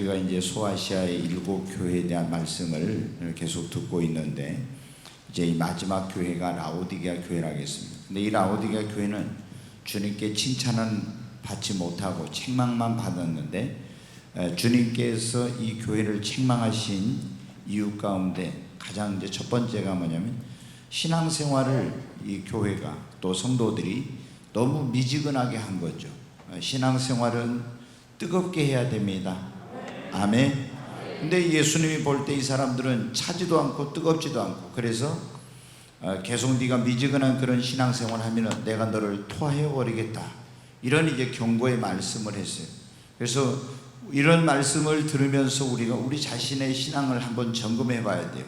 우리가 이제 소아시아의 7교회에 대한 말씀을 계속 듣고 있는데, 이제 이 마지막 교회가 라오디게아 교회라고 했습니다. 근데 이 라오디게아 교회는 주님께 칭찬은 받지 못하고 책망만 받았는데, 주님께서 이 교회를 책망하신 이유 가운데 가장 이제 첫 번째가 뭐냐면, 신앙생활을 이 교회가 또 성도들이 너무 미지근하게 한 거죠. 신앙생활은 뜨겁게 해야 됩니다. 아멘. 근데 예수님이 볼 때 이 사람들은 차지도 않고 뜨겁지도 않고, 그래서 계속 네가 미지근한 그런 신앙생활 하면은 내가 너를 토하여 버리겠다, 이런 이제 경고의 말씀을 했어요. 그래서 이런 말씀을 들으면서 우리가 우리 자신의 신앙을 한번 점검해 봐야 돼요.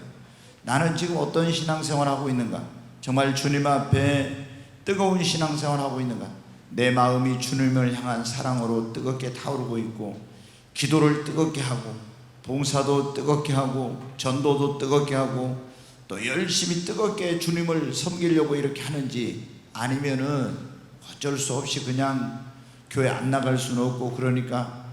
나는 지금 어떤 신앙생활 하고 있는가? 정말 주님 앞에 뜨거운 신앙생활 하고 있는가? 내 마음이 주님을 향한 사랑으로 뜨겁게 타오르고 있고, 기도를 뜨겁게 하고, 봉사도 뜨겁게 하고, 전도도 뜨겁게 하고, 또 열심히 뜨겁게 주님을 섬기려고 이렇게 하는지, 아니면은 어쩔 수 없이 그냥 교회 안 나갈 수는 없고, 그러니까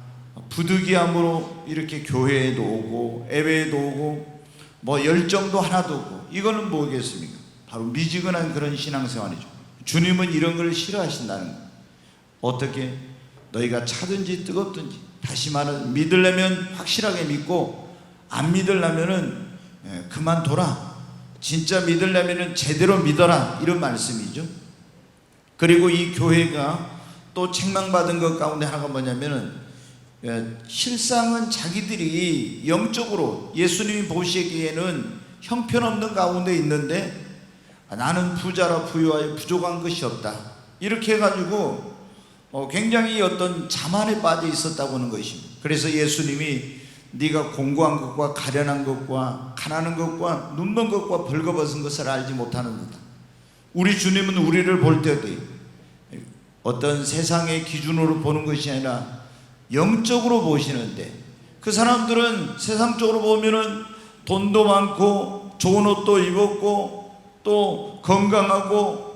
부득이함으로 이렇게 교회에도 오고 예배에도 오고 뭐 열정도 하나도 없고, 이거는 뭐겠습니까? 바로 미지근한 그런 신앙생활이죠. 주님은 이런 걸 싫어하신다는 거예요. 어떻게? 너희가 차든지 뜨겁든지, 다시 말하면 믿으려면 확실하게 믿고, 안 믿으려면은 그만둬라. 진짜 믿으려면은 제대로 믿어라, 이런 말씀이죠. 그리고 이 교회가 또 책망받은 것 가운데 하나가 뭐냐면은, 실상은 자기들이 영적으로 예수님이 보시기에는 형편없는 가운데 있는데, 나는 부자라 부유하여 부족한 것이 없다, 이렇게 해가지고 굉장히 어떤 자만에 빠져 있었다고 하는 것입니다. 그래서 예수님이 네가 공고한 것과 가련한 것과 가난한 것과 눈먼 것과 벌거벗은 것을 알지 못하는도다. 우리 주님은 우리를 볼 때도 어떤 세상의 기준으로 보는 것이 아니라 영적으로 보시는데, 그 사람들은 세상적으로 보면은 돈도 많고 좋은 옷도 입었고 또 건강하고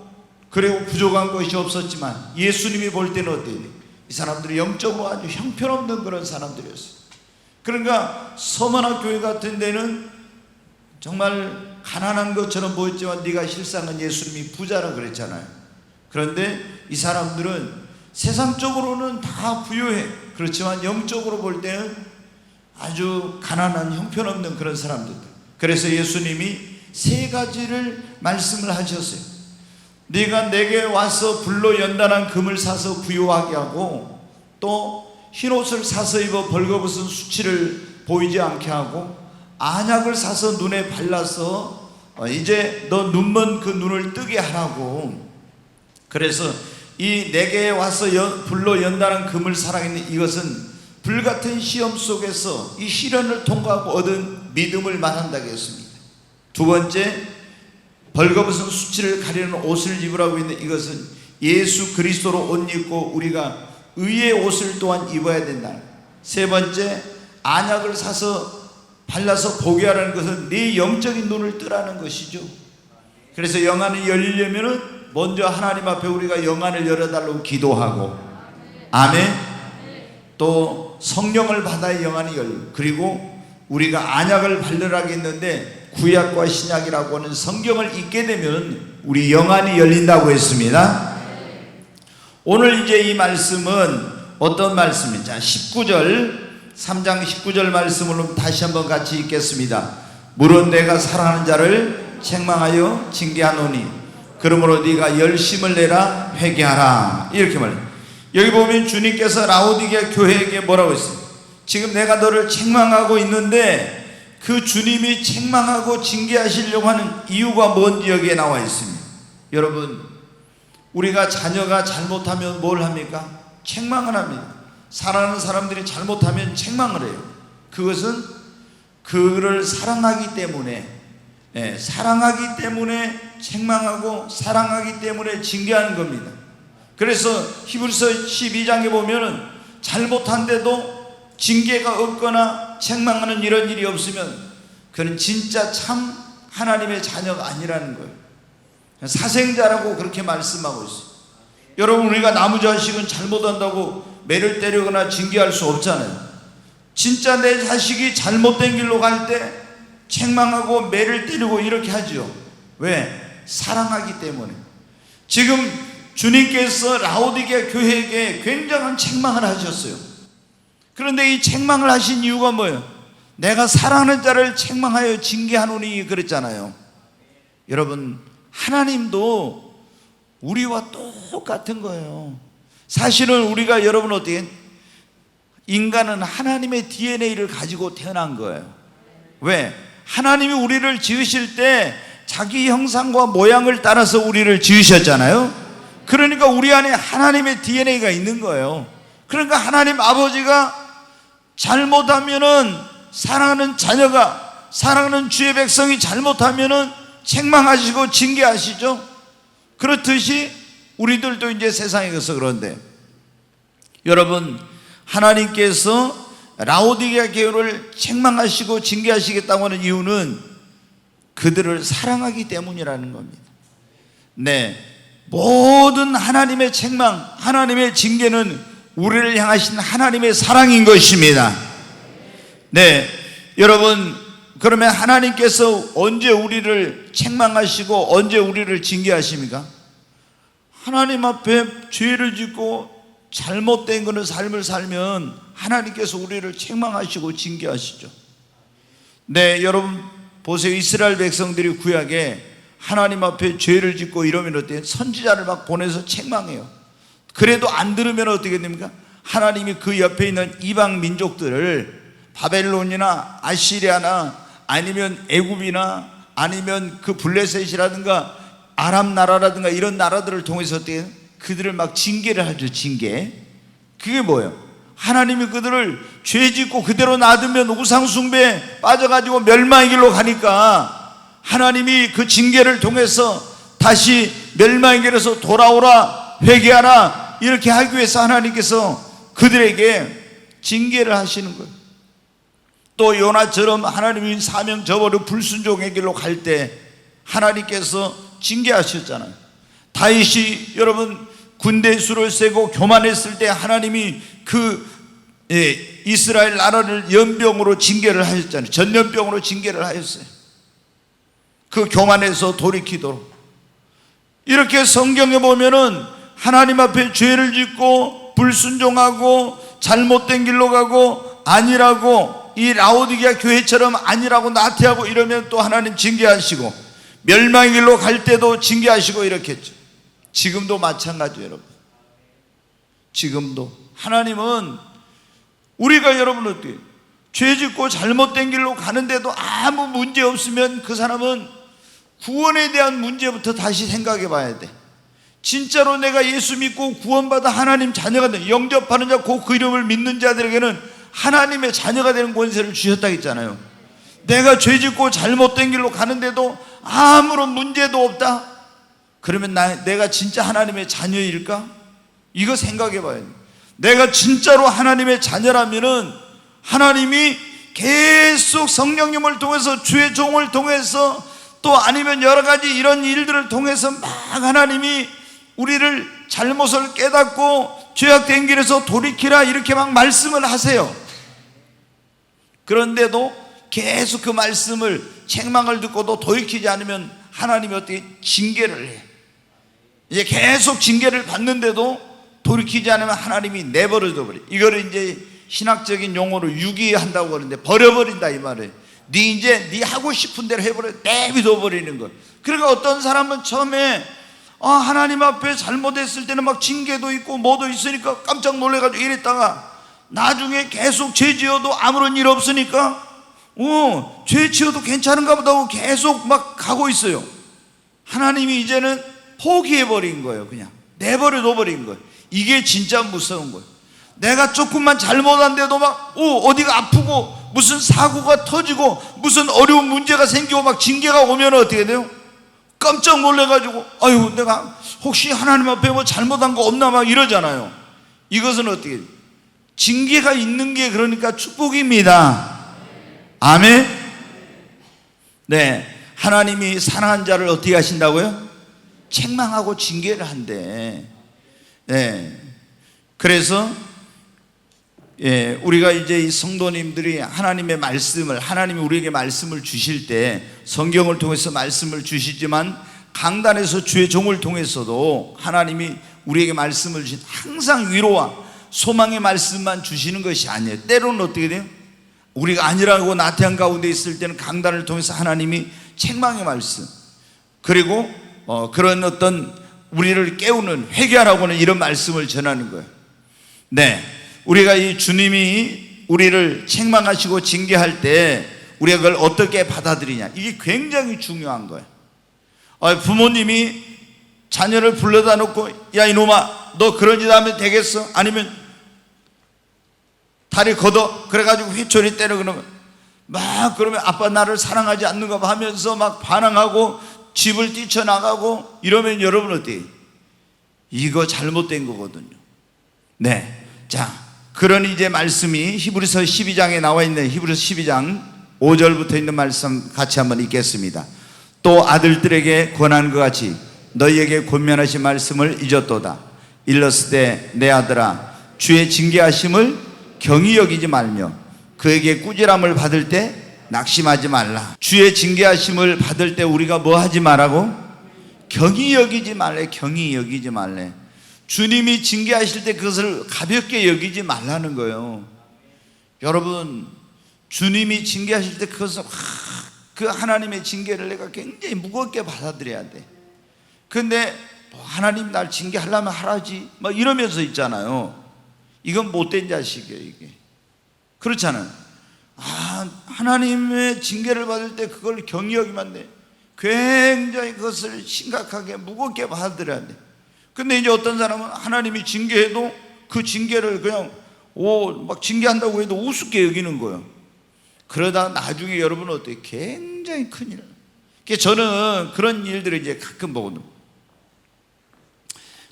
그리고 부족한 것이 없었지만, 예수님이 볼 때는 어때요? 이 사람들이 영적으로 아주 형편없는 그런 사람들이었어요. 그러니까 서머나 교회 같은 데는 정말 가난한 것처럼 보였지만 네가 실상은 예수님이 부자라고 그랬잖아요. 그런데 이 사람들은 세상적으로는 다 부유해. 그렇지만 영적으로 볼 때는 아주 가난한 형편없는 그런 사람들. 그래서 예수님이 3가지를 말씀을 하셨어요. 네가 내게 와서 불로 연단한 금을 사서 부유하게 하고, 또 흰옷을 사서 입어 벌거벗은 수치를 보이지 않게 하고, 안약을 사서 눈에 발라서 이제 너 눈먼 그 눈을 뜨게 하라고. 그래서 이 내게 와서 불로 연단한 금을 사랑했는 이것은 불같은 시험 속에서 이 시련을 통과하고 얻은 믿음을 말한다고 했습니다. 2번째, 벌거벗은 수치를 가리는 옷을 입으라고 했는데, 이것은 예수 그리스도로 옷 입고 우리가 의의 옷을 또한 입어야 된다. 3번째, 안약을 사서 발라서 보게 하라는 것은 네 영적인 눈을 뜨라는 것이죠. 그래서 영안이 열리려면은 먼저 하나님 앞에 우리가 영안을 열어달라고 기도하고, 아멘. 또 성령을 받아야 영안이 열리고, 그리고 우리가 안약을 바르라고 했는데 구약과 신약이라고 하는 성경을 읽게 되면 우리 영안이 열린다고 했습니다. 오늘 이제 이 말씀은 어떤 말씀인지, 3장 19절 말씀으로 다시 한번 같이 읽겠습니다. 물은 내가 사랑하는 자를 책망하여 징계하노니 그러므로 네가 열심을 내라 회개하라, 이렇게 말해요. 여기 보면 주님께서 라오디게아 교회에게 뭐라고 했어요? 지금 내가 너를 책망하고 있는데 그 주님이 책망하고 징계하시려고 하는 이유가 뭔지 여기에 나와 있습니다. 여러분, 우리가 자녀가 잘못하면 뭘 합니까? 책망을 합니다. 사랑하는 사람들이 잘못하면 책망을 해요. 그것은 그를 사랑하기 때문에, 사랑하기 때문에 책망하고 사랑하기 때문에 징계하는 겁니다. 그래서 히브리서 12장에 보면은 잘못한데도 징계가 없거나 책망하는 이런 일이 없으면 그는 진짜 참 하나님의 자녀가 아니라는 거예요. 사생자라고 그렇게 말씀하고 있어요. 여러분, 우리가 나무 자식은 잘못한다고 매를 때리거나 징계할 수 없잖아요. 진짜 내 자식이 잘못된 길로 갈 때 책망하고 매를 때리고 이렇게 하죠. 왜? 사랑하기 때문에. 지금 주님께서 라오디게아 교회에게 굉장한 책망을 하셨어요. 그런데 이 책망을 하신 이유가 뭐예요? 내가 사랑하는 자를 책망하여 징계하노니 그랬잖아요. 여러분, 하나님도 우리와 똑같은 거예요. 사실은 우리가, 여러분, 어떻게, 인간은 하나님의 DNA를 가지고 태어난 거예요. 왜? 하나님이 우리를 지으실 때 자기 형상과 모양을 따라서 우리를 지으셨잖아요. 그러니까 우리 안에 하나님의 DNA가 있는 거예요. 그러니까 하나님 아버지가 잘못하면은, 사랑하는 자녀가, 사랑하는 주의 백성이 잘못하면은 책망하시고 징계하시죠. 그렇듯이 우리들도 이제 세상에 가서 그런데, 여러분, 하나님께서 라오디게아 교회를 책망하시고 징계하시겠다고 하는 이유는 그들을 사랑하기 때문이라는 겁니다. 네, 모든 하나님의 책망, 하나님의 징계는 우리를 향하신 하나님의 사랑인 것입니다. 네, 여러분, 그러면 하나님께서 언제 우리를 책망하시고 언제 우리를 징계하십니까? 하나님 앞에 죄를 짓고 잘못된 거는 삶을 살면 하나님께서 우리를 책망하시고 징계하시죠. 네, 여러분 보세요. 이스라엘 백성들이 구약에 하나님 앞에 죄를 짓고 이러면 어때요? 선지자를 막 보내서 책망해요. 그래도 안 들으면 어떻게 됩니까? 하나님이 그 옆에 있는 이방 민족들을 바벨론이나 아시리아나 아니면 애굽이나 아니면 그 블레셋이라든가 아람 나라라든가 이런 나라들을 통해서 어떻게 그들을 막 징계를 하죠. 징계. 그게 뭐예요? 하나님이 그들을 죄 짓고 그대로 놔두면 우상숭배에 빠져가지고 멸망의 길로 가니까 하나님이 그 징계를 통해서 다시 멸망의 길에서 돌아오라, 회개하라, 이렇게 하기 위해서 하나님께서 그들에게 징계를 하시는 거예요. 또 요나처럼 하나님이 사명 저버려 불순종의 길로 갈 때 하나님께서 징계하셨잖아요. 다윗이, 여러분, 군대 수를 세고 교만했을 때 하나님이 그 이스라엘 나라를 연병으로 징계를 하셨잖아요. 전염병으로 징계를 하셨어요. 그 교만에서 돌이키도록. 이렇게 성경에 보면은 하나님 앞에 죄를 짓고 불순종하고 잘못된 길로 가고 아니라고, 이 라오디게아 교회처럼 아니라고 나태하고 이러면 또 하나님 징계하시고, 멸망의 길로 갈 때도 징계하시고 이렇게 했죠. 지금도 마찬가지예요, 여러분. 지금도 하나님은 우리가, 여러분, 어떻게 죄 짓고 잘못된 길로 가는데도 아무 문제 없으면 그 사람은 구원에 대한 문제부터 다시 생각해 봐야 돼. 진짜로 내가 예수 믿고 구원받아 하나님 자녀가 돼, 영접하는 자, 곧 그 이름을 믿는 자들에게는 하나님의 자녀가 되는 권세를 주셨다고 했잖아요. 내가 죄 짓고 잘못된 길로 가는데도 아무런 문제도 없다? 그러면 내가 진짜 하나님의 자녀일까? 이거 생각해 봐야 돼. 내가 진짜로 하나님의 자녀라면은 하나님이 계속 성령님을 통해서, 주의 종을 통해서, 또 아니면 여러 가지 이런 일들을 통해서 막 하나님이 우리를 잘못을 깨닫고 죄악된 길에서 돌이키라 이렇게 막 말씀을 하세요. 그런데도 계속 그 말씀을, 책망을 듣고도 돌이키지 않으면 하나님이 어떻게 징계를 해. 이제 계속 징계를 받는데도 돌이키지 않으면 하나님이 내버려 둬버려. 이거를 이제 신학적인 용어로 유기한다고 그러는데, 버려버린다 이 말이에요. 네 하고 싶은 대로 해버려, 내비둬 버리는 거. 그러니까 어떤 사람은 처음에 하나님 앞에 잘못했을 때는 막 징계도 있고 뭐도 있으니까 깜짝 놀래가지고 이랬다가 나중에 계속 죄 지어도 아무런 일 없으니까 죄 지어도 괜찮은가 보다 하고 계속 막 가고 있어요. 하나님이 이제는 포기해버린 거예요. 그냥 내버려 둬버린 거예요. 이게 진짜 무서운 거예요. 내가 조금만 잘못한데도 막 어디가 아프고 무슨 사고가 터지고 무슨 어려운 문제가 생기고 막 징계가 오면 어떻게 돼요? 깜짝 놀래가지고 아유, 내가 혹시 하나님 앞에 뭐 잘못한 거 없나 막 이러잖아요. 이것은 어떻게 돼요? 징계가 있는 게 그러니까 축복입니다. 아멘. 네, 하나님이 사랑한 자를 어떻게 하신다고요? 책망하고 징계를 한대. 네, 그래서 우리가 이제 이 성도님들이 하나님의 말씀을, 하나님이 우리에게 말씀을 주실 때 성경을 통해서 말씀을 주시지만 강단에서 주의 종을 통해서도 하나님이 우리에게 말씀을 주신, 항상 위로와 소망의 말씀만 주시는 것이 아니에요. 때로는 어떻게 돼요? 우리가 아니라고 나태한 가운데 있을 때는 강단을 통해서 하나님이 책망의 말씀, 그리고 그런 어떤 우리를 깨우는, 회개하라고는 이런 말씀을 전하는 거예요. 네, 우리가 이 주님이 우리를 책망하시고 징계할 때 우리가 그걸 어떻게 받아들이냐, 이게 굉장히 중요한 거예요. 부모님이 자녀를 불러다 놓고 야 이놈아 너 그런 짓 하면 되겠어? 아니면 다리 걷어 그래가지고 회초리 때려, 그러면 아빠 나를 사랑하지 않는가 봐 하면서 막 반항하고 집을 뛰쳐나가고 이러면 여러분 어때요? 이거 잘못된 거거든요. 네, 자, 그런 이제 말씀이 히브리서 12장에 나와 있는 히브리서 12장 5절부터 있는 말씀 같이 한번 읽겠습니다. 또 아들들에게 권한 것 같이 너희에게 권면하신 말씀을 잊었도다. 일렀으되 내 아들아 주의 징계하심을 경히 여기지 말며 그에게 꾸지람을 받을 때 낙심하지 말라. 주의 징계하심을 받을 때 우리가 뭐 하지 말라고? 경히 여기지 말래. 경히 여기지 말래. 주님이 징계하실 때 그것을 가볍게 여기지 말라는 거예요. 여러분, 주님이 징계하실 때 그것을 그 하나님의 징계를 내가 굉장히 무겁게 받아들여야 돼. 근데 하나님 날 징계하려면 하라지 막 이러면서 있잖아요. 이건 못된 자식이에요. 이게 그렇잖아요. 하나님의 징계를 받을 때 그걸 경히 여기면 돼. 굉장히 그것을 심각하게 무겁게 받아들여야 돼. 근데 이제 어떤 사람은 하나님이 징계해도 그 징계를 그냥 막 징계한다고 해도 우습게 여기는 거예요. 그러다 나중에 여러분은 어때요? 굉장히 큰일. 저는 그런 일들을 이제 가끔 보거든요.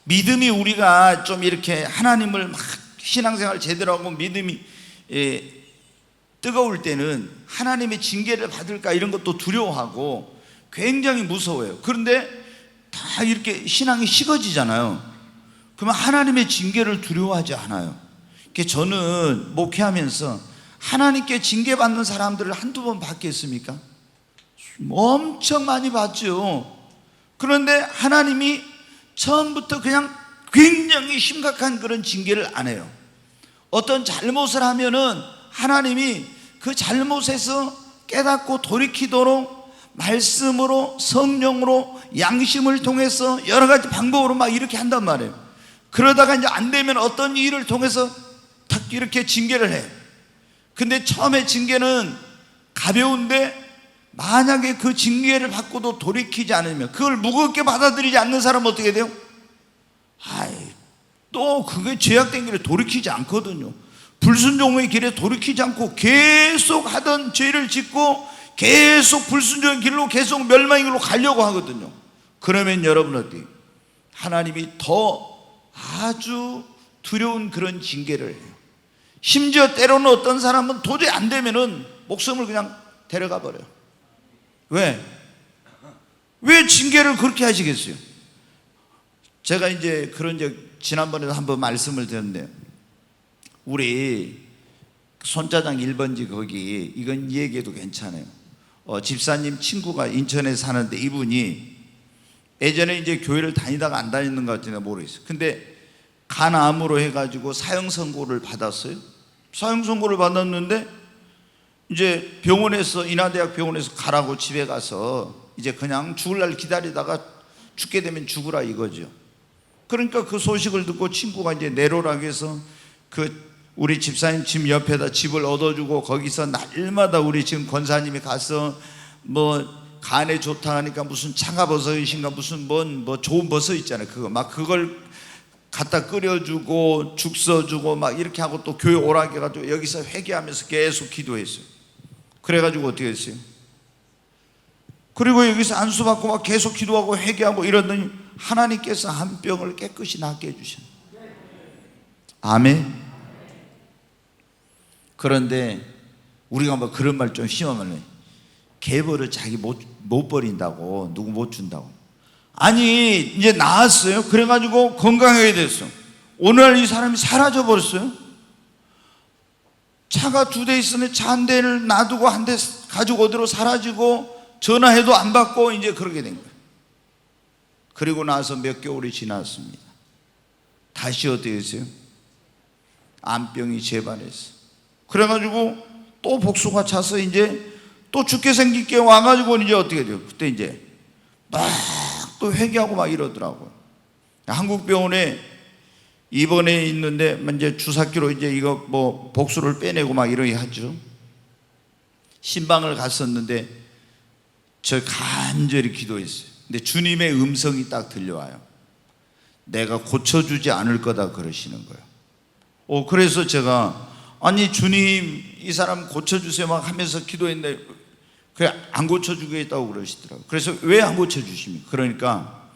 믿음이 우리가 좀 이렇게 하나님을 막 신앙생활 제대로 하고 믿음이 뜨거울 때는 하나님의 징계를 받을까 이런 것도 두려워하고 굉장히 무서워요. 그런데 다 이렇게 신앙이 식어지잖아요. 그러면 하나님의 징계를 두려워하지 않아요. 저는 목회하면서 하나님께 징계받는 사람들을 한두 번 봤겠습니까? 엄청 많이 봤죠. 그런데 하나님이 처음부터 그냥 굉장히 심각한 그런 징계를 안 해요. 어떤 잘못을 하면은 하나님이 그 잘못에서 깨닫고 돌이키도록 말씀으로, 성령으로, 양심을 통해서 여러 가지 방법으로 막 이렇게 한단 말이에요. 그러다가 이제 안 되면 어떤 일을 통해서 탁 이렇게 징계를 해요. 근데 처음에 징계는 가벼운데 만약에 그 징계를 받고도 돌이키지 않으면, 그걸 무겁게 받아들이지 않는 사람은 어떻게 돼요? 또 그게 죄악된 길에 돌이키지 않거든요. 불순종의 길에 돌이키지 않고 계속 하던 죄를 짓고 계속 불순종의 길로 계속 멸망의 길로 가려고 하거든요. 그러면 여러분 어때요? 하나님이 더 아주 두려운 그런 징계를 해요. 심지어 때로는 어떤 사람은 도저히 안 되면은 목숨을 그냥 데려가 버려요. 왜 징계를 그렇게 하시겠어요? 제가 이제 그런 적 지난번에도 한번 말씀을 드렸는데요. 우리 손짜장 1번지 거기, 이건 이 얘기해도 괜찮아요. 집사님 친구가 인천에 사는데 이분이 예전에 이제 교회를 다니다가 안 다니는 것 같은데 모르겠어요. 근데 간암으로 해가지고 사형 선고를 받았어요. 사형 선고를 받았는데 이제 병원에서, 인하대학 병원에서 가라고 집에 가서 이제 그냥 죽을 날 기다리다가 죽게 되면 죽으라 이거죠. 그러니까 그 소식을 듣고 친구가 이제 내로라고 해서 그 우리 집사님 집 옆에다 집을 얻어주고 거기서 날마다 우리 지금 권사님이 가서 뭐 간에 좋다 하니까 무슨 창가버섯이신가 무슨 뭐 좋은 버섯 있잖아요. 그거 막 그걸 갖다 끓여주고 죽 써주고 막 이렇게 하고 또 교회 오라게 해가지고 여기서 회개하면서 계속 기도했어요. 그래가지고 어떻게 했어요? 그리고 여기서 안수받고 막 계속 기도하고 회개하고 이러더니 하나님께서 한 병을 깨끗이 낫게 해주셨어요. 아멘. 그런데 우리가 뭐 그런 말 좀 심하면 개벌을 자기 못 버린다고, 누구 못 준다고. 아니 이제 나았어요. 그래가지고 건강하게 됐어. 오늘 이 사람이 사라져 버렸어요. 차가 2대 있으면 차 한 대를 놔두고 한 대 가지고 어디로 사라지고 전화해도 안 받고 이제 그러게 된 거예요. 그리고 나서 몇 개월이 지났습니다. 다시 어떻게 했어요? 암병이 재발했어. 그래가지고 또 복수가 차서 이제 또 죽게 생긴 게 와가지고 이제 어떻게 돼요? 그때 이제 막 또 회개하고 막 이러더라고요. 한국 병원에 입원해 있는데 이제 주사기로 이제 이거 뭐 복수를 빼내고 막 이러게 하죠. 신방을 갔었는데 저 간절히 기도했어요. 근데 주님의 음성이 딱 들려와요. 내가 고쳐주지 않을 거다 그러시는 거예요. 그래서 제가 아니 주님 이 사람 고쳐주세요 막 하면서 기도했는데 그래 안 고쳐주겠다고 그러시더라고요. 그래서 왜 안 고쳐주십니까? 그러니까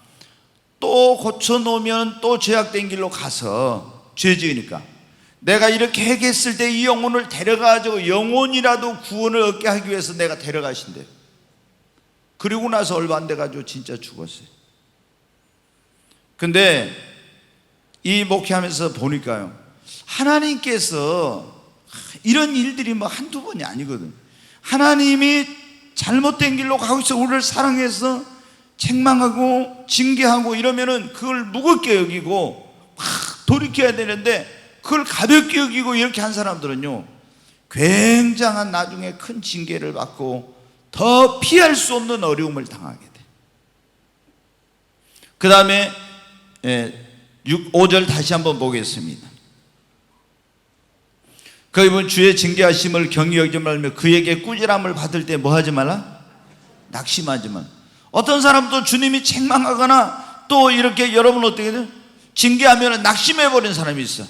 또 고쳐놓으면 또 죄악된 길로 가서 죄 지으니까 내가 이렇게 회개했을 때 이 영혼을 데려가지고 영혼이라도 구원을 얻게 하기 위해서 내가 데려가신대요. 그리고 나서 얼마 안 돼가지고 진짜 죽었어요. 근데 이 목회하면서 보니까요, 하나님께서 이런 일들이 뭐 한두 번이 아니거든. 하나님이 잘못된 길로 가고 있어 우리를 사랑해서 책망하고 징계하고 이러면은 그걸 무겁게 여기고 막 돌이켜야 되는데 그걸 가볍게 여기고 이렇게 한 사람들은요 굉장한 나중에 큰 징계를 받고 더 피할 수 없는 어려움을 당하게 돼. 그 다음에 5절 다시 한번 보겠습니다. 그분 주의 징계하심을 경히 여기지 말며 그에게 꾸지람을 받을 때 뭐 하지 말라? 낙심하지 말라. 어떤 사람도 주님이 책망하거나 또 이렇게 여러분 어떻게 돼요? 징계하면 낙심해버린 사람이 있어.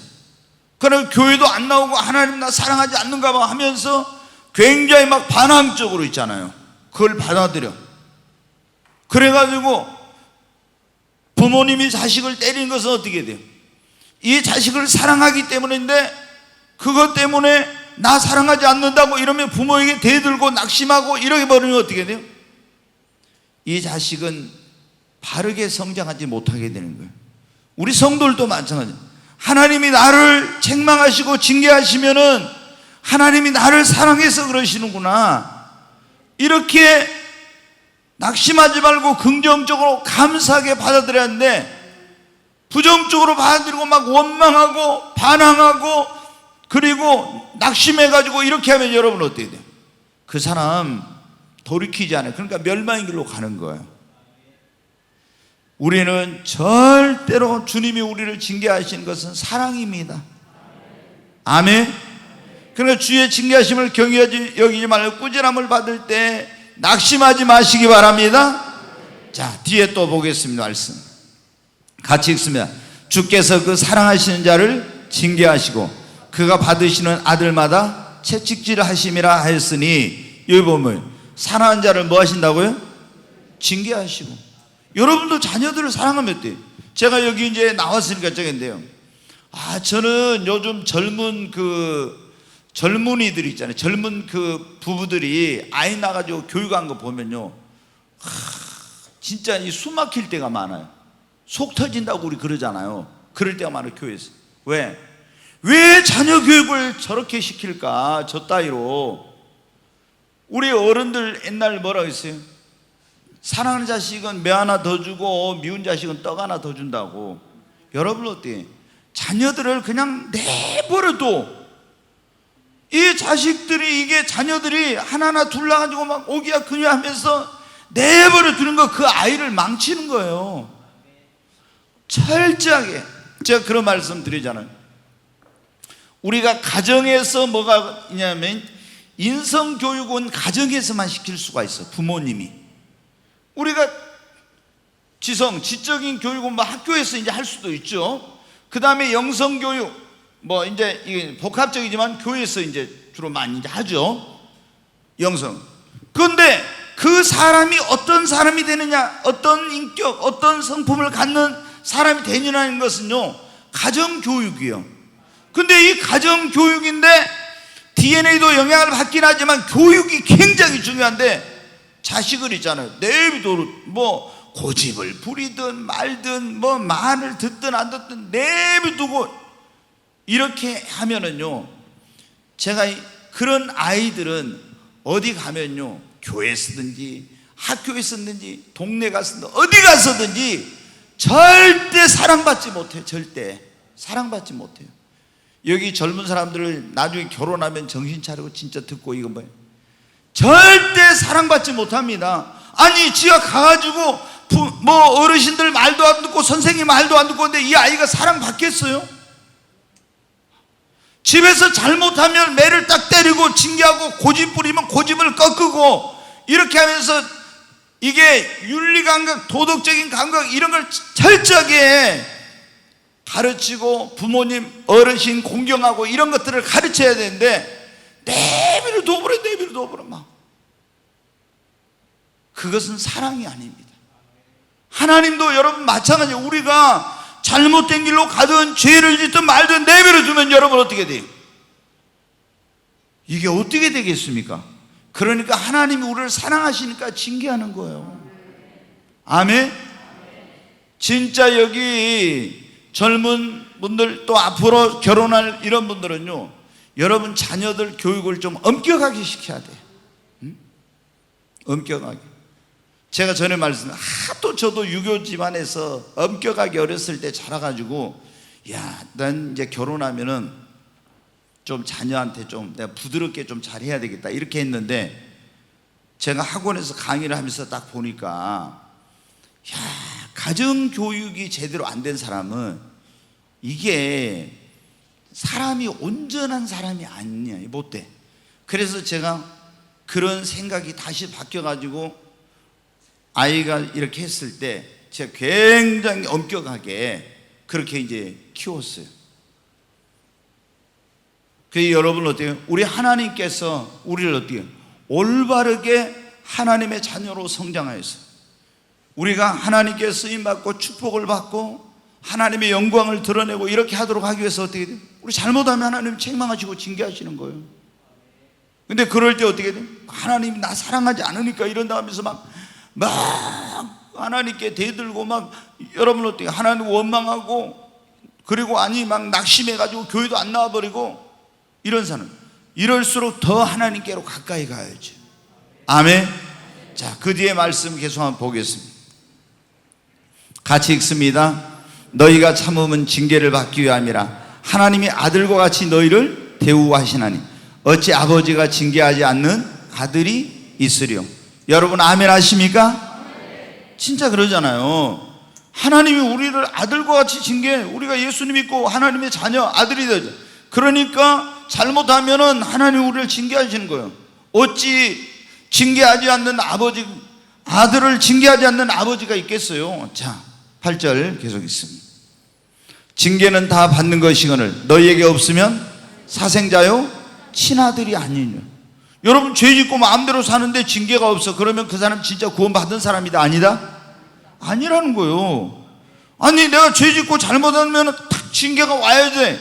그럼 교회도 안 나오고 하나님 나 사랑하지 않는가 봐 하면서 굉장히 막 반항적으로 있잖아요. 그걸 받아들여. 그래가지고 부모님이 자식을 때리는 것은 어떻게 돼요? 이 자식을 사랑하기 때문인데 그것 때문에 나 사랑하지 않는다고 이러면 부모에게 대들고 낙심하고 이렇게 버리면 어떻게 돼요? 이 자식은 바르게 성장하지 못하게 되는 거예요. 우리 성도들도 마찬가지예요. 하나님이 나를 책망하시고 징계하시면은 하나님이 나를 사랑해서 그러시는구나 이렇게 낙심하지 말고 긍정적으로 감사하게 받아들여야 하는데 부정적으로 받아들이고 막 원망하고 반항하고 그리고 낙심해가지고 이렇게 하면 여러분 어떻게 돼요? 그 사람 돌이키지 않아요. 그러니까 멸망의 길로 가는 거예요. 우리는 절대로 주님이 우리를 징계하시는 것은 사랑입니다. 아멘. 그러니까 주의 징계하심을 경히 여기지 말고 꾸지람을 받을 때 낙심하지 마시기 바랍니다. 자, 뒤에 또 보겠습니다. 말씀 같이 읽습니다. 주께서 그 사랑하시는 자를 징계하시고 그가 받으시는 아들마다 채찍질 하심이라 하였으니 여기 보면 사랑하는 자를 뭐 하신다고요? 징계하시고. 여러분도 자녀들을 사랑하면 어때요? 제가 여기 이제 나왔으니까 저긴데요. 저는 요즘 젊은이들 있잖아요. 젊은 그 부부들이 아이 낳아가지고 교육한 거 보면요. 진짜 이 숨 막힐 때가 많아요. 속 터진다고 우리 그러잖아요. 그럴 때가 많아요, 교회에서. 왜 자녀 교육을 저렇게 시킬까? 저 따위로. 우리 어른들 옛날 뭐라고 했어요? 사랑하는 자식은 매 하나 더 주고 미운 자식은 떡 하나 더 준다고. 여러분 어때요? 자녀들을 그냥 내버려둬. 이 자식들이 이게 자녀들이 하나하나 둘러가지고 막 오기야 그냐 하면서 내버려 두는 거 그 아이를 망치는 거예요. 철저하게. 제가 그런 말씀 드리잖아요. 우리가 가정에서 뭐가 있냐면 인성교육은 가정에서만 시킬 수가 있어. 부모님이. 우리가 지적인 교육은 뭐 학교에서 이제 할 수도 있죠. 그 다음에 영성교육, 뭐 이제 이게 복합적이지만 교회에서 이제 주로 많이 이제 하죠. 영성. 그런데 그 사람이 어떤 사람이 되느냐, 어떤 인격, 어떤 성품을 갖는 사람이 되느냐는 것은요, 가정교육이에요. 근데 이 가정교육인데 DNA도 영향을 받긴 하지만 교육이 굉장히 중요한데 자식을 있잖아요. 내비도 뭐 고집을 부리든 말든 뭐 말을 듣든 안 듣든 내비두고 이렇게 하면은요, 제가 그런 아이들은 어디 가면요, 교회 쓰든지 학교에 쓰든지 동네 가서든지 어디 가서든지 절대 사랑받지 못해요. 절대 사랑받지 못해요. 여기 젊은 사람들을 나중에 결혼하면 정신 차리고 진짜 듣고, 이건 뭐예요? 절대 사랑받지 못합니다. 아니, 지가 가가지고 뭐 어르신들 말도 안 듣고 선생님 말도 안 듣고 근데 이 아이가 사랑받겠어요? 집에서 잘못하면 매를 딱 때리고 징계하고 고집 부리면 고집을 꺾고 이렇게 하면서 이게 윤리감각, 도덕적인 감각 이런 걸 철저하게 가르치고 부모님, 어르신 공경하고 이런 것들을 가르쳐야 되는데 내비를 둬버려 막. 그것은 사랑이 아닙니다. 하나님도 여러분 마찬가지예요. 우리가 잘못된 길로 가든 죄를 짓든 말든 내버려 두면 여러분 어떻게 돼요? 이게 어떻게 되겠습니까? 그러니까 하나님이 우리를 사랑하시니까 징계하는 거예요. 아멘? 진짜 여기 젊은 분들 또 앞으로 결혼할 이런 분들은요, 여러분 자녀들 교육을 좀 엄격하게 시켜야 돼요. 응? 엄격하게. 제가 전에 말씀드린 하도 저도 유교 집안에서 엄격하게 어렸을 때 자라가지고, 야, 난 이제 결혼하면은 좀 자녀한테 좀 내가 부드럽게 좀 잘해야 되겠다 이렇게 했는데, 제가 학원에서 강의를 하면서 딱 보니까, 야, 가정교육이 제대로 안 된 사람은 이게 사람이 온전한 사람이 아니야, 못 돼. 그래서 제가 그런 생각이 다시 바뀌어가지고 아이가 이렇게 했을 때 제가 굉장히 엄격하게 그렇게 이제 키웠어요. 그래서 여러분 어때요? 우리 하나님께서 우리를 어떻게 올바르게 하나님의 자녀로 성장하였어요. 우리가 하나님께 쓰임받고 축복을 받고 하나님의 영광을 드러내고 이렇게 하도록 하기 위해서 어떻게 돼요? 우리 잘못하면 하나님 책망하시고 징계하시는 거예요. 근데 그럴 때 어떻게 돼요? 하나님이 나 사랑하지 않으니까 이런다 하면서 막 하나님께 대들고 막, 여러분 어떻게 하나님 원망하고, 그리고 아니 막 낙심해가지고 교회도 안 나와버리고 이런 사람, 이럴수록 더 하나님께로 가까이 가야죠. 아멘. 자, 그 뒤에 말씀 계속 한번 보겠습니다. 같이 읽습니다. 너희가 참음은 징계를 받기 위함이라 하나님이 아들과 같이 너희를 대우하시나니 어찌 아버지가 징계하지 않는 아들이 있으리요. 여러분 아멘 하십니까? 진짜 그러잖아요. 하나님이 우리를 아들과 같이 징계해. 우리가 예수님 믿고 하나님의 자녀, 아들이 되죠. 그러니까 잘못하면은 하나님이 우리를 징계하시는 거예요. 어찌 징계하지 않는 아버지, 아들을 징계하지 않는 아버지가 있겠어요? 자, 8절 계속 있습니다. 징계는 다 받는 것이거늘 너희에게 없으면 사생자요 친아들이 아니냐. 여러분 죄 짓고 마음대로 사는데 징계가 없어. 그러면 그 사람 진짜 구원받은 사람이다 아니다? 아니라는 거예요. 아니 내가 죄 짓고 잘못하면 탁 징계가 와야 돼.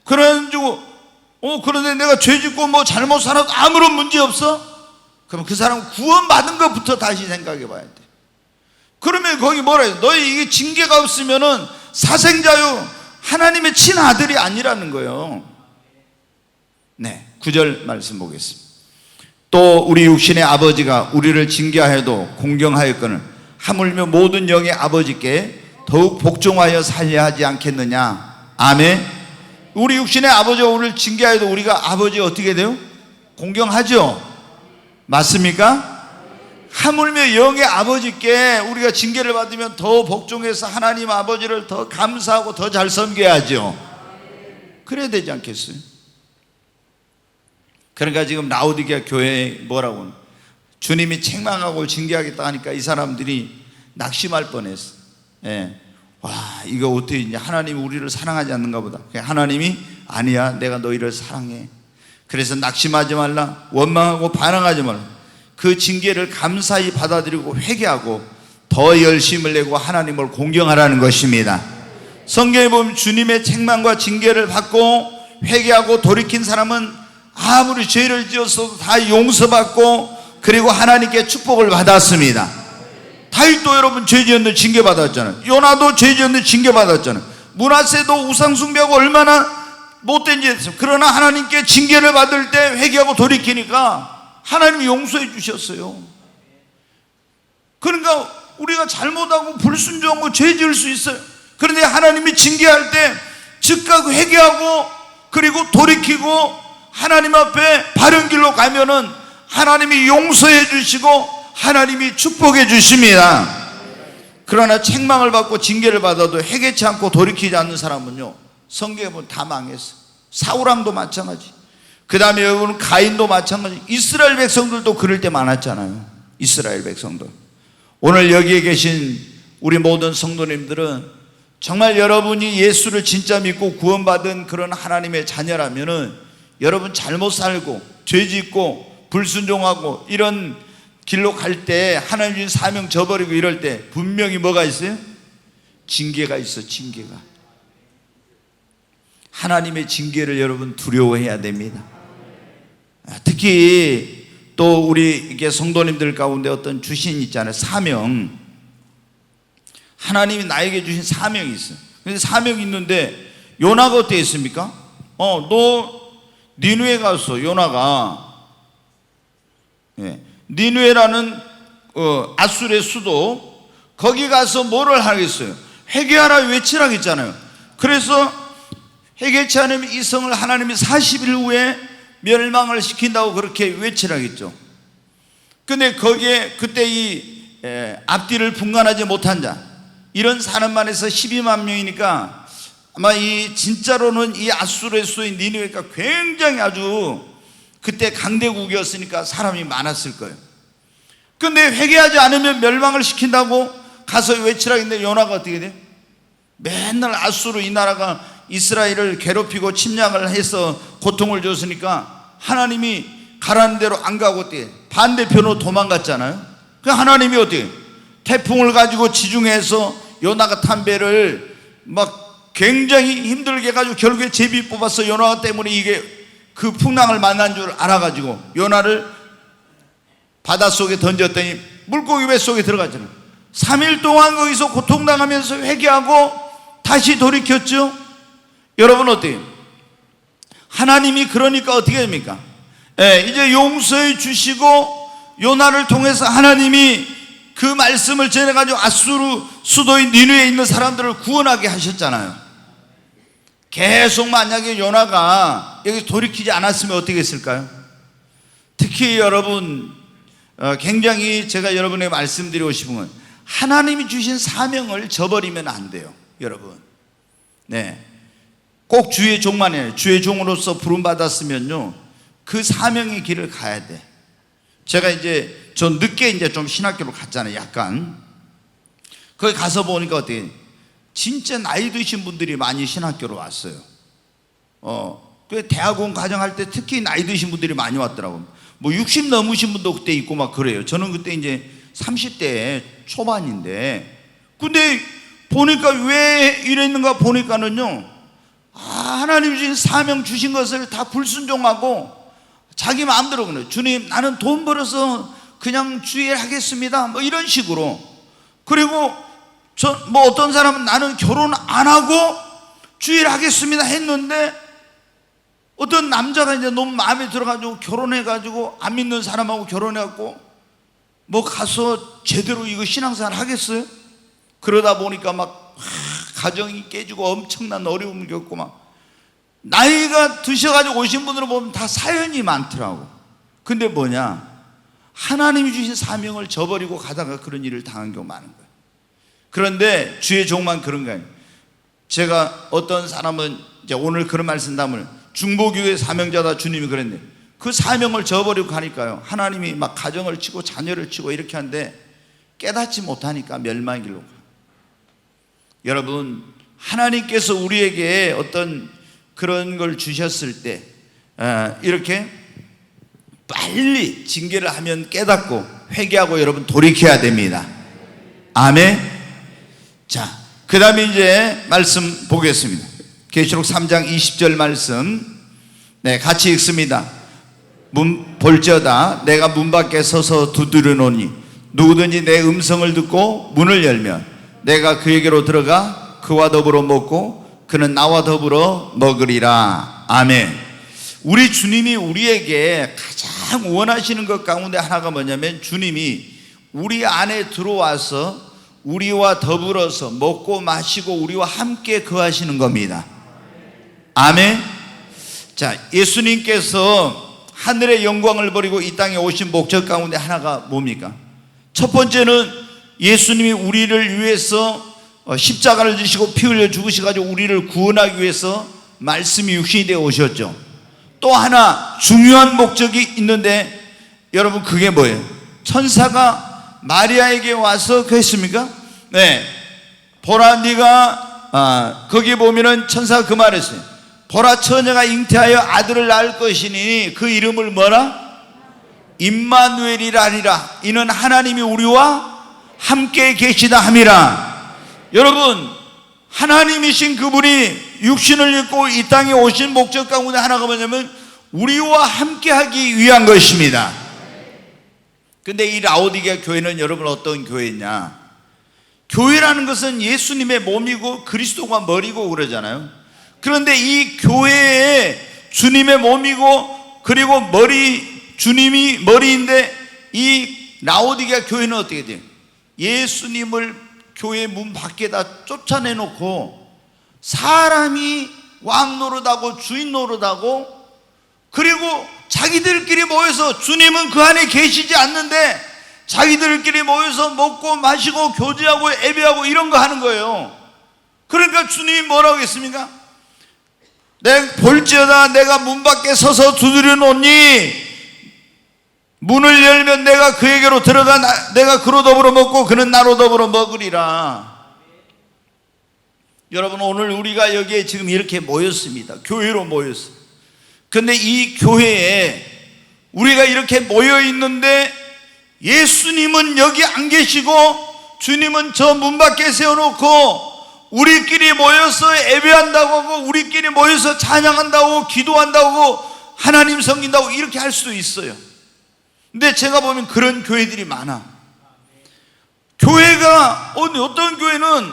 그래가지고 그런데 내가 죄 짓고 뭐 잘못 살아도 아무런 문제 없어? 그럼 그 사람은 구원받은 것부터 다시 생각해 봐야 돼. 그러면 거기 뭐라 해요? 너희 이게 징계가 없으면은 사생자요 하나님의 친아들이 아니라는 거예요. 네, 9절 말씀 보겠습니다. 또 우리 육신의 아버지가 우리를 징계하여도 공경하였거늘 하물며 모든 영의 아버지께 더욱 복종하여 살려 하지 않겠느냐. 아멘. 우리 육신의 아버지가 우리를 징계하여도 우리가 아버지 어떻게 돼요? 공경하죠. 맞습니까? 하물며 영의 아버지께 우리가 징계를 받으면 더 복종해서 하나님 아버지를 더 감사하고 더 잘 섬겨야죠. 그래야 되지 않겠어요? 그러니까 지금 라오디게아 교회에 뭐라고, 주님이 책망하고 징계하겠다 하니까 이 사람들이 낙심할 뻔했어. 예. 와, 이거 어떻게 이제 하나님이 우리를 사랑하지 않는가 보다. 하나님이 아니야, 내가 너희를 사랑해. 그래서 낙심하지 말라, 원망하고 반항하지 말라. 그 징계를 감사히 받아들이고 회개하고 더 열심을 내고 하나님을 공경하라는 것입니다. 성경에 보면 주님의 책망과 징계를 받고 회개하고 돌이킨 사람은 아무리 죄를 지었어도 다 용서받고 그리고 하나님께 축복을 받았습니다. 다윗도 여러분 죄 지었는데 징계받았잖아요. 요나도 죄 지었는데 징계받았잖아요. 므낫세도 우상 숭배하고 얼마나 못된 짓 했어요. 그러나 하나님께 징계를 받을 때 회개하고 돌이키니까 하나님이 용서해 주셨어요. 그러니까 우리가 잘못하고 불순종하고 죄 지을 수 있어요. 그런데 하나님이 징계할 때 즉각 회개하고 그리고 돌이키고 하나님 앞에 바른 길로 가면은 하나님이 용서해 주시고 하나님이 축복해 주십니다. 그러나 책망을 받고 징계를 받아도 회개치 않고 돌이키지 않는 사람은요, 성경에 보면 다 망했어요. 사울왕도 마찬가지, 그 다음에 여러분 가인도 마찬가지. 이스라엘 백성들도 그럴 때 많았잖아요. 이스라엘 백성들. 오늘 여기에 계신 우리 모든 성도님들은 정말 여러분이 예수를 진짜 믿고 구원받은 그런 하나님의 자녀라면은 여러분 잘못 살고 죄 짓고 불순종하고 이런 길로 갈 때 하나님 주신 사명 저버리고 이럴 때 분명히 뭐가 있어요? 징계가 있어. 징계가. 하나님의 징계를 여러분 두려워해야 됩니다. 특히 또 우리 이게 성도님들 가운데 어떤 주신 있잖아요. 사명. 하나님이 나에게 주신 사명이 있어요. 그래서 사명이 있는데 요나가 어떻게 했습니까? 너 니누에 가서 요나가 니누에라는 아수르의 수도, 거기 가서 뭐를 하겠어요? 회개하라 외치라 했잖아요. 그래서 회개치 않으면 이 성을 하나님이 40일 후에 멸망을 시킨다고 그렇게 외치라 했죠. 근데 거기에 그때 이 앞뒤를 분간하지 못한 자, 이런 사람만 해서 12만 명이니까 아마 이 진짜로는 이 아수르의 수도인 니느웨가 굉장히 아주 그때 강대국이었으니까 사람이 많았을 거예요. 근데 회개하지 않으면 멸망을 시킨다고 가서 외치라 했는데 요나가 어떻게 돼요? 맨날 아수르 이 나라가 이스라엘을 괴롭히고 침략을 해서 고통을 줬으니까 하나님이 가라는 대로 안 가고 어떻게 반대편으로 도망갔잖아요. 그 하나님이 어떻게 태풍을 가지고 지중해에서 요나가 탄 배를 막 굉장히 힘들게 해가지고 결국에 제비 뽑아서 요나 때문에 이게 그 풍랑을 만난 줄 알아가지고 요나를 바닷속에 던졌더니 물고기 뱃속에 들어갔잖아요. 3일 동안 거기서 고통당하면서 회개하고 다시 돌이켰죠. 여러분 어때요? 하나님이 그러니까 어떻게 됩니까? 이제 용서해 주시고 요나를 통해서 하나님이 그 말씀을 전해가지고 아수르 수도인 니느웨에 있는 사람들을 구원하게 하셨잖아요. 계속 만약에 요나가 여기 돌이키지 않았으면 어떻게 했을까요? 특히 여러분 굉장히 제가 여러분에게 말씀드리고 싶은 건 하나님이 주신 사명을 저버리면 안 돼요. 여러분 꼭 주의 종만 해요. 주의 종으로서 부름받았으면요 그 사명의 길을 가야 돼. 제가 이제 저 늦게 이제 좀 신학교로 갔잖아요. 약간 거기 가서 보니까 어떻게 진짜 나이 드신 분들이 많이 신학교로 왔어요. 그 대학원 과정할 때 특히 나이 드신 분들이 많이 왔더라고요. 뭐 60 넘으신 분도 그때 있고 막 그래요. 저는 그때 이제 30대 초반인데 근데 보니까 왜 이랬는가 보니까는요 하나님 주신 사명 주신 것을 다 불순종하고 자기 마음대로 그래요. 주님 나는 돈 벌어서 그냥 주일 하겠습니다 뭐 이런 식으로. 그리고 뭐 어떤 사람은 나는 결혼 안 하고 주일 하겠습니다 했는데 어떤 남자가 이제 너무 마음에 들어가지고 결혼해가지고 안 믿는 사람하고 결혼해갖고 뭐 가서 제대로 이거 신앙생활 하겠어요? 그러다 보니까 막 가정이 깨지고 엄청난 어려움을 겪고 막 나이가 드셔가지고 오신 분들을 보면 다 사연이 많더라고. 근데 뭐냐 하나님이 주신 사명을 저버리고 가다가 그런 일을 당한 경우 많은 거예요. 그런데 주의 종만 그런 거 아니에요. 제가 어떤 사람은 이제 오늘 그런 말씀 담을 중보교회 사명자다 주님이 그랬는데 그 사명을 저버리고 가니까요 하나님이 막 가정을 치고 자녀를 치고 이렇게 하는데 깨닫지 못하니까 멸망의 길로 가. 여러분 하나님께서 우리에게 어떤 그런 걸 주셨을 때 이렇게 빨리 징계를 하면 깨닫고 회개하고 여러분 돌이켜야 됩니다. 아멘. 자, 그 다음에 이제 말씀 보겠습니다. 계시록 3장 20절 말씀 같이 읽습니다. 볼지어다 내가 문 밖에 서서 두드려노니 누구든지 내 음성을 듣고 문을 열면 내가 그에게로 들어가 그와 더불어 먹고 그는 나와 더불어 먹으리라. 아멘. 우리 주님이 우리에게 가장 원하시는 것 가운데 하나가 뭐냐면, 주님이 우리 안에 들어와서 우리와 더불어서 먹고 마시고 우리와 함께 거하시는 겁니다. 아멘. 자, 예수님께서 하늘의 영광을 버리고 이 땅에 오신 목적 가운데 하나가 뭡니까? 첫 번째는 예수님이 우리를 위해서 십자가를 지시고 피 흘려 죽으셔가지고 우리를 구원하기 위해서 말씀이 육신이 되어 오셨죠. 또 하나 중요한 목적이 있는데, 여러분 그게 뭐예요? 천사가 마리아에게 와서 그랬습니까? 네, 보라 네가 거기 보면은 천사가 그 말했어요. 보라 처녀가 잉태하여 아들을 낳을 것이니 그 이름을 뭐라? 임마누엘이라 하리라. 이는 하나님이 우리와 함께 계시다 함이라. 여러분, 하나님이신 그분이 육신을 입고 이 땅에 오신 목적 가운데 하나가 뭐냐면 우리와 함께 하기 위한 것입니다. 근데 이 라오디게아 교회는 여러분 어떤 교회냐? 교회라는 것은 예수님의 몸이고 그리스도가 머리고 그러잖아요. 그런데 이 교회에 주님의 몸이고 그리고 주님이 머리인데, 이 라오디게아 교회는 어떻게 돼요? 예수님을 교회 문 밖에다 쫓아내놓고 사람이 왕 노릇하고 주인 노릇하고, 그리고 자기들끼리 모여서, 주님은 그 안에 계시지 않는데 자기들끼리 모여서 먹고 마시고 교제하고 예배하고 이런 거 하는 거예요. 그러니까 주님이 뭐라고 했습니까? 내가 볼지어다 내가 문 밖에 서서 두드려 놓니 문을 열면 내가 그에게로 들어가 내가 그로 더불어 먹고 그는 나로 더불어 먹으리라. 여러분, 오늘 우리가 여기에 지금 이렇게 모였습니다. 교회로 모였어요. 근데 이 교회에 우리가 이렇게 모여 있는데 예수님은 여기 안 계시고 주님은 저 문 밖에 세워놓고 우리끼리 모여서 예배한다고 하고 우리끼리 모여서 찬양한다고 기도한다고 하나님 섬긴다고 이렇게 할 수도 있어요. 근데 제가 보면 그런 교회들이 많아. 교회가 어떤 교회는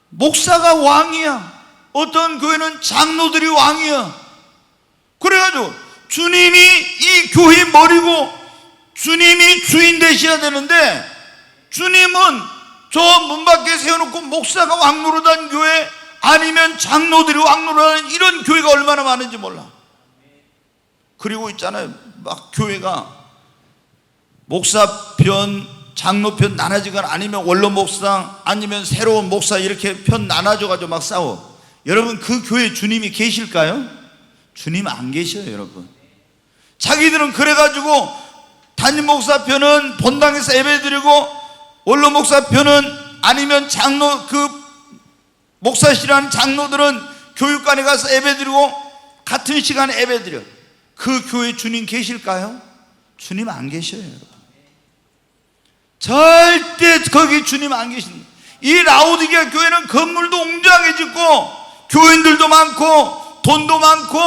목사가 왕이야. 어떤 교회는 장로들이 왕이야. 그래가지고 주님이 이 교회 머리고 주님이 주인 되셔야 되는데, 주님은 저 문 밖에 세워놓고 목사가 왕노릇한 교회, 아니면 장로들이 왕노릇하는 이런 교회가 얼마나 많은지 몰라. 그리고 있잖아요, 막 교회가 목사 편, 장로 편 나눠지거나 아니면 원로 목사 아니면 새로운 목사 이렇게 편 나눠져가지고 막 싸워. 여러분, 그 교회에 주님이 계실까요? 주님 안 계셔요, 여러분. 자기들은 그래가지고 담임 목사 편은 본당에서 예배드리고 원로 목사 편은 아니면 장로 그 목사실하는 장로들은 교육관에 가서 예배드리고 같은 시간에 예배드려. 그 교회 주님 계실까요? 주님 안 계셔요, 여러분. 절대 거기 주님 안 계십니다. 이 라오디게아 교회는 건물도 웅장하게 짓고 교인들도 많고 돈도 많고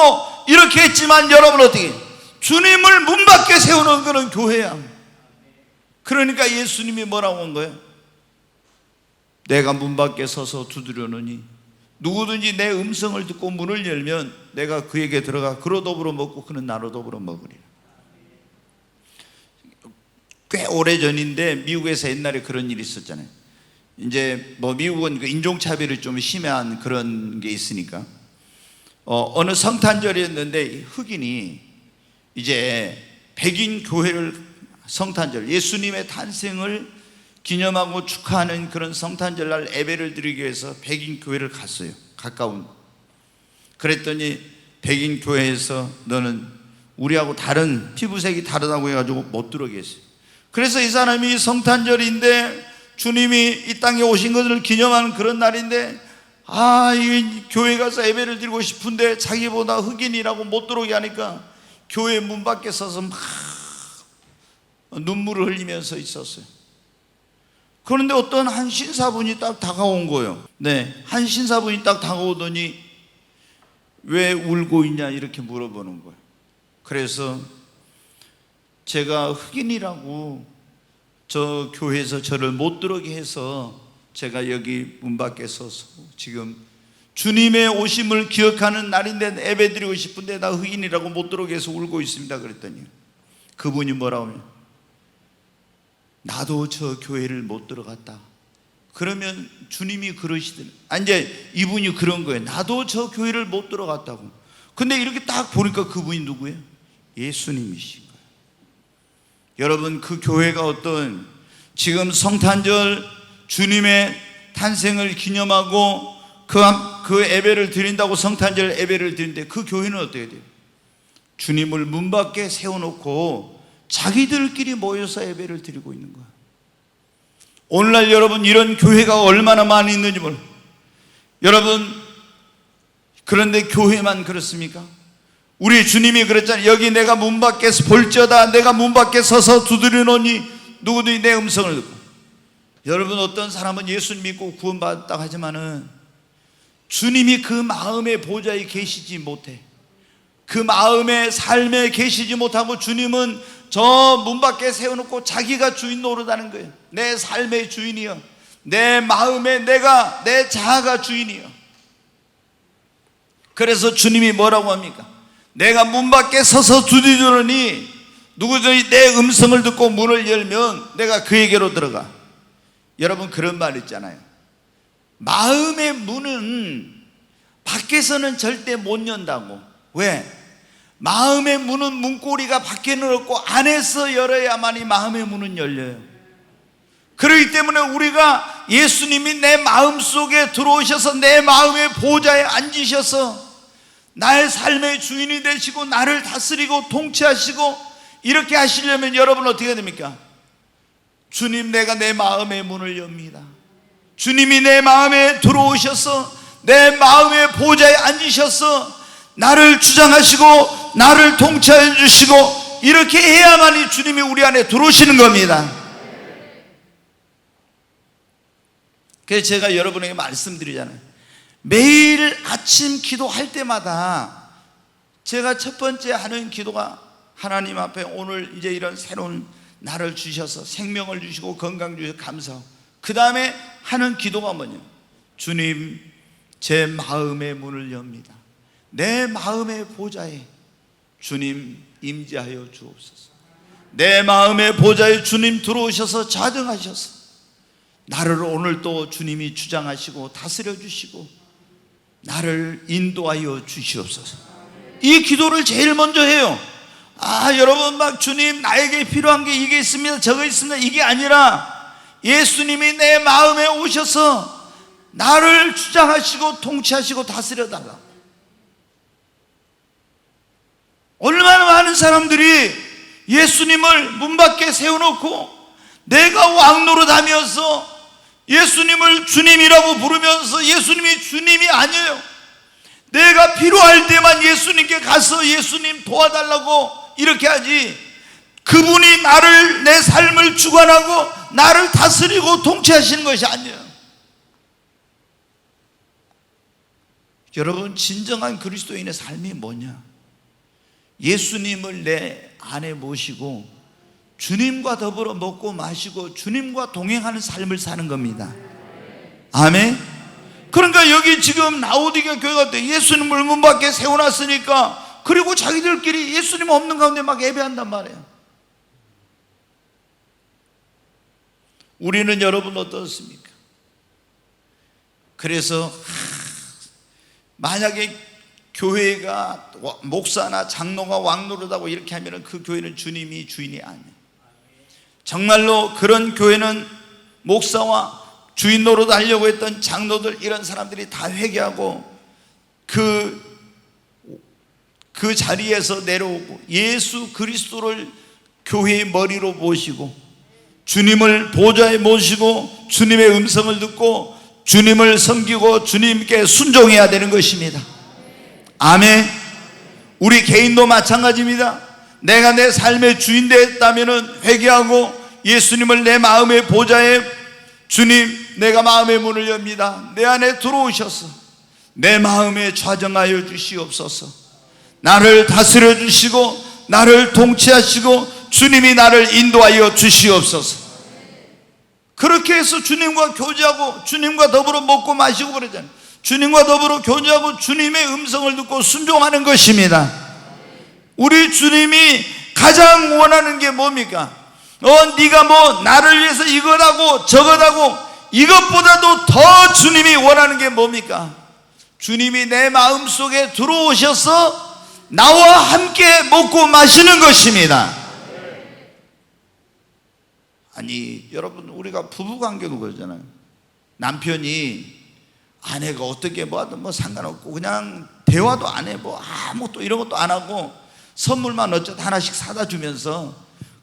이렇게 했지만, 여러분 어떻게 주님을 문 밖에 세우는 그런 교회야. 그러니까 예수님이 뭐라고 한 거예요? 내가 문 밖에 서서 두드려노니 누구든지 내 음성을 듣고 문을 열면 내가 그에게 들어가 그로 더불어 먹고 그는 나로 더불어 먹으리라. 꽤 오래전인데 미국에서 옛날에 그런 일이 있었잖아요. 이제 뭐 미국은 그 인종차별이 좀 심한 그런 게 있으니까 어느 성탄절이었는데 흑인이 이제 백인 교회를 성탄절, 예수님의 탄생을 기념하고 축하하는 그런 성탄절날 예배를 드리기 위해서 백인 교회를 갔어요. 가까운. 그랬더니 백인 교회에서 너는 우리하고 다른 피부색이 다르다고 해가지고 못 들어오게 했어요. 그래서 이 사람이 성탄절인데 주님이 이 땅에 오신 것을 기념하는 그런 날인데 이 교회 가서 예배를 드리고 싶은데 자기보다 흑인이라고 못 들어오게 하니까 교회 문 밖에 서서 막 눈물을 흘리면서 있었어요. 그런데 어떤 한 신사분이 딱 다가온 거예요. 네, 한 신사분이 딱 다가오더니 왜 울고 있냐 이렇게 물어보는 거예요. 그래서 제가 흑인이라고 저 교회에서 저를 못 들어오게 해서 제가 여기 문 밖에 서서 지금 주님의 오심을 기억하는 날인데 예배드리고 싶은데 나 흑인이라고 못 들어오게 해서 울고 있습니다. 그랬더니 그분이 뭐라고 하면, 나도 저 교회를 못 들어갔다. 그러면 주님이 그러시더니, 이제 이분이 그런 거예요. 나도 저 교회를 못 들어갔다고. 근데 이렇게 딱 보니까 그분이 누구예요? 예수님이신 거예요. 여러분, 그 교회가 어떤, 지금 성탄절 주님의 탄생을 기념하고 그 예배를 드린다고, 성탄절 예배를 드리는데 그 교회는 어떻게 돼요? 주님을 문 밖에 세워놓고 자기들끼리 모여서 예배를 드리고 있는 거예요. 오늘날 여러분, 이런 교회가 얼마나 많이 있는지 몰라요. 여러분, 그런데 교회만 그렇습니까? 우리 주님이 그랬잖아요. 여기 내가 문 밖에서 볼지어다 내가 문 밖에 서서 두드리노니 누구든지 내 음성을 듣고. 여러분, 어떤 사람은 예수 믿고 구원받았다고 하지만은 주님이 그 마음의 보좌에 계시지 못해. 그 마음의 삶에 계시지 못하고 주님은 저 문 밖에 세워놓고 자기가 주인 노릇하는 거예요. 내 삶의 주인이요, 내 마음의 내 자아가 주인이요. 그래서 주님이 뭐라고 합니까? 내가 문 밖에 서서 두드리노니 누구든지 내 음성을 듣고 문을 열면 내가 그에게로 들어가. 여러분, 그런 말 있잖아요. 마음의 문은 밖에서는 절대 못 연다고. 왜? 마음의 문은 문고리가 밖에는 없고 안에서 열어야만이 마음의 문은 열려요. 그렇기 때문에 우리가, 예수님이 내 마음속에 들어오셔서 내 마음의 보좌에 앉으셔서 나의 삶의 주인이 되시고 나를 다스리고 통치하시고 이렇게 하시려면 여러분 어떻게 됩니까? 주님, 내가 내 마음의 문을 엽니다. 주님이 내 마음에 들어오셔서 내 마음의 보좌에 앉으셔서 나를 주장하시고 나를 통치해 주시고 이렇게 해야만이 주님이 우리 안에 들어오시는 겁니다. 그래서 제가 여러분에게 말씀드리잖아요. 매일 아침 기도할 때마다 제가 첫 번째 하는 기도가, 하나님 앞에 오늘 이제 이런 새로운 날을 주셔서 생명을 주시고 건강 주셔서 감사하고, 그 다음에 하는 기도가 뭐냐, 주님, 제 마음의 문을 엽니다. 내 마음의 보좌에 주님 임재하여 주옵소서. 내 마음의 보좌에 주님 들어오셔서 좌정하셔서 나를 오늘 또 주님이 주장하시고 다스려 주시고 나를 인도하여 주시옵소서. 이 기도를 제일 먼저 해요. 여러분 막 주님 나에게 필요한 게 이게 있습니다, 저거 있습니다, 이게 아니라 예수님이 내 마음에 오셔서 나를 주장하시고 통치하시고 다스려 달라고. 얼마나 많은 사람들이 예수님을 문 밖에 세워놓고 내가 왕노릇하면서 예수님을 주님이라고 부르면서 예수님이 주님이 아니에요. 내가 필요할 때만 예수님께 가서 예수님 도와달라고 이렇게 하지, 그분이 나를, 내 삶을 주관하고 나를 다스리고 통치하시는 것이 아니에요. 여러분, 진정한 그리스도인의 삶이 뭐냐? 예수님을 내 안에 모시고 주님과 더불어 먹고 마시고 주님과 동행하는 삶을 사는 겁니다. 아멘. 그러니까 여기 지금 라오디게아 교회가 예수님을 문 밖에 세워놨으니까, 그리고 자기들끼리 예수님 없는 가운데 막 예배한단 말이에요. 우리는 여러분 어떻습니까? 그래서 만약에 교회가 목사나 장로가 왕노릇하고 이렇게 하면 그 교회는 주님이 주인이 아니에요. 정말로 그런 교회는 목사와 주인 노릇 하려고 했던 장로들, 이런 사람들이 다 회개하고 그 자리에서 내려오고 예수 그리스도를 교회의 머리로 모시고 주님을 보좌에 모시고 주님의 음성을 듣고 주님을 섬기고 주님께 순종해야 되는 것입니다. 아멘. 우리 개인도 마찬가지입니다. 내가 내 삶의 주인 되었다면 회개하고 예수님을 내 마음의 보좌에, 주님, 내가 마음의 문을 엽니다. 내 안에 들어오셔서 내 마음에 좌정하여 주시옵소서. 나를 다스려 주시고 나를 통치하시고 주님이 나를 인도하여 주시옵소서. 그렇게 해서 주님과 교제하고 주님과 더불어 먹고 마시고 그러잖아요. 주님과 더불어 교제하고 주님의 음성을 듣고 순종하는 것입니다. 우리 주님이 가장 원하는 게 뭡니까? 네가 뭐 나를 위해서 이거하고 저거하고 이것보다도 더 주님이 원하는 게 뭡니까? 주님이 내 마음속에 들어오셔서 나와 함께 먹고 마시는 것입니다. 아니 여러분, 우리가 부부관계도 그러잖아요. 남편이 아내가 어떻게 뭐 하든 뭐 상관없고 그냥 대화도 안 해, 뭐 아무것도 이런 것도 안 하고 선물만 어쩌다 하나씩 사다 주면서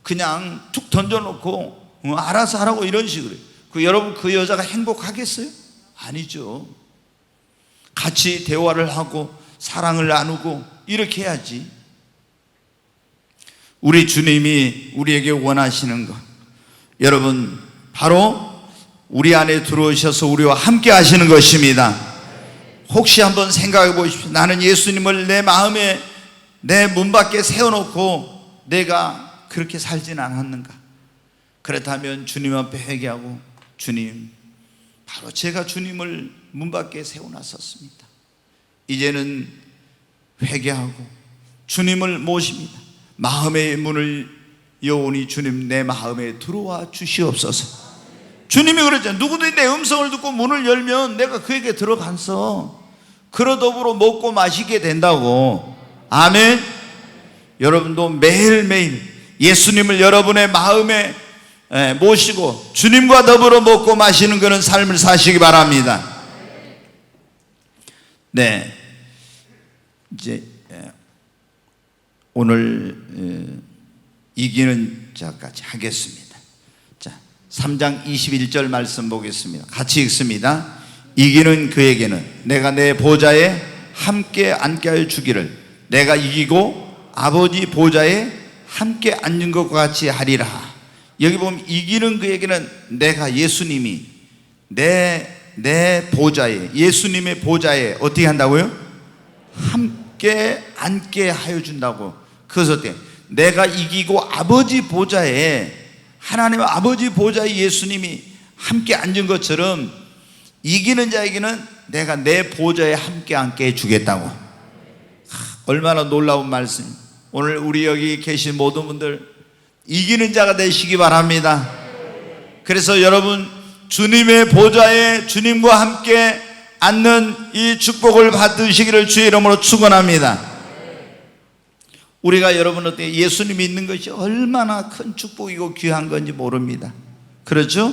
그냥 툭 던져놓고 알아서 하라고 이런 식으로. 여러분, 그 여자가 행복하겠어요? 아니죠. 같이 대화를 하고 사랑을 나누고 이렇게 해야지. 우리 주님이 우리에게 원하시는 것, 여러분, 바로 우리 안에 들어오셔서 우리와 함께 하시는 것입니다. 혹시 한번 생각해 보십시오. 나는 예수님을 내 마음에, 내 문 밖에 세워놓고 내가 그렇게 살진 않았는가? 그렇다면 주님 앞에 회개하고, 주님, 바로 제가 주님을 문 밖에 세워놨었습니다. 이제는 회개하고 주님을 모십니다. 마음의 문을 여오니 주님 내 마음에 들어와 주시옵소서. 주님이 그랬잖아요. 누구든지 내 음성을 듣고 문을 열면 내가 그에게 들어가서 그러더불어 먹고 마시게 된다고. 아멘. 여러분도 매일매일 예수님을 여러분의 마음에 모시고 주님과 더불어 먹고 마시는 그런 삶을 사시기 바랍니다. 네, 이제 오늘 이기는 자까지 하겠습니다. 자, 3장 21절 말씀 보겠습니다. 같이 읽습니다. 이기는 그에게는 내가 내 보좌에 함께 앉게 하여 주기를, 내가 이기고 아버지 보좌에 함께 앉는 것과 같이 하리라. 여기 보면 이기는 그에게는 내가, 예수님이 내 보좌에, 예수님의 보좌에 어떻게 한다고요? 함께 앉게 하여 준다고. 그래서 어때? 내가 이기고 아버지 보좌에, 하나님 아버지 보좌에 예수님이 함께 앉은 것처럼 이기는 자에게는 내가 내 보좌에 함께 앉게 해주겠다고. 얼마나 놀라운 말씀. 오늘 우리 여기 계신 모든 분들 이기는 자가 되시기 바랍니다. 그래서 여러분, 주님의 보좌에 주님과 함께 앉는 이 축복을 받으시기를 주의 이름으로 축원합니다. 우리가 여러분 어때요? 예수님이 있는 것이 얼마나 큰 축복이고 귀한 건지 모릅니다. 그렇죠?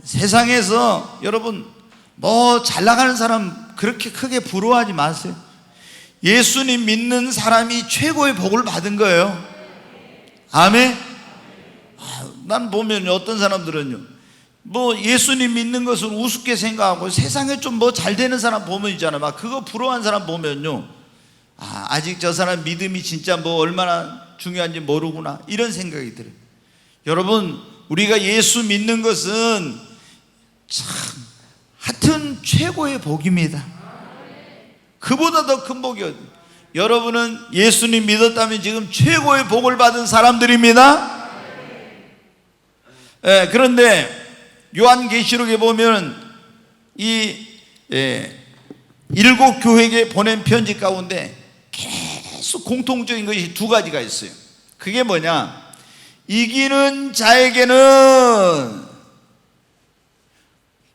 세상에서 여러분 뭐 잘 나가는 사람 그렇게 크게 부러워하지 마세요. 예수님 믿는 사람이 최고의 복을 받은 거예요. 아멘. 난 보면 어떤 사람들은요, 뭐 예수님 믿는 것을 우습게 생각하고 세상에 좀 뭐 잘 되는 사람 보면 있잖아요. 막 그거 부러워하는 사람 보면요, 아직 저 사람 믿음이 진짜 뭐 얼마나 중요한지 모르구나, 이런 생각이 들어요. 여러분, 우리가 예수 믿는 것은 참 하여튼 최고의 복입니다. 그보다 더 큰 복이 어디? 여러분은 예수님 믿었다면 지금 최고의 복을 받은 사람들입니다. 그런데 요한계시록에 보면 이 7 교회에 보낸 편지 가운데 계속 공통적인 것이 2가지가 있어요. 그게 뭐냐? 이기는 자에게는,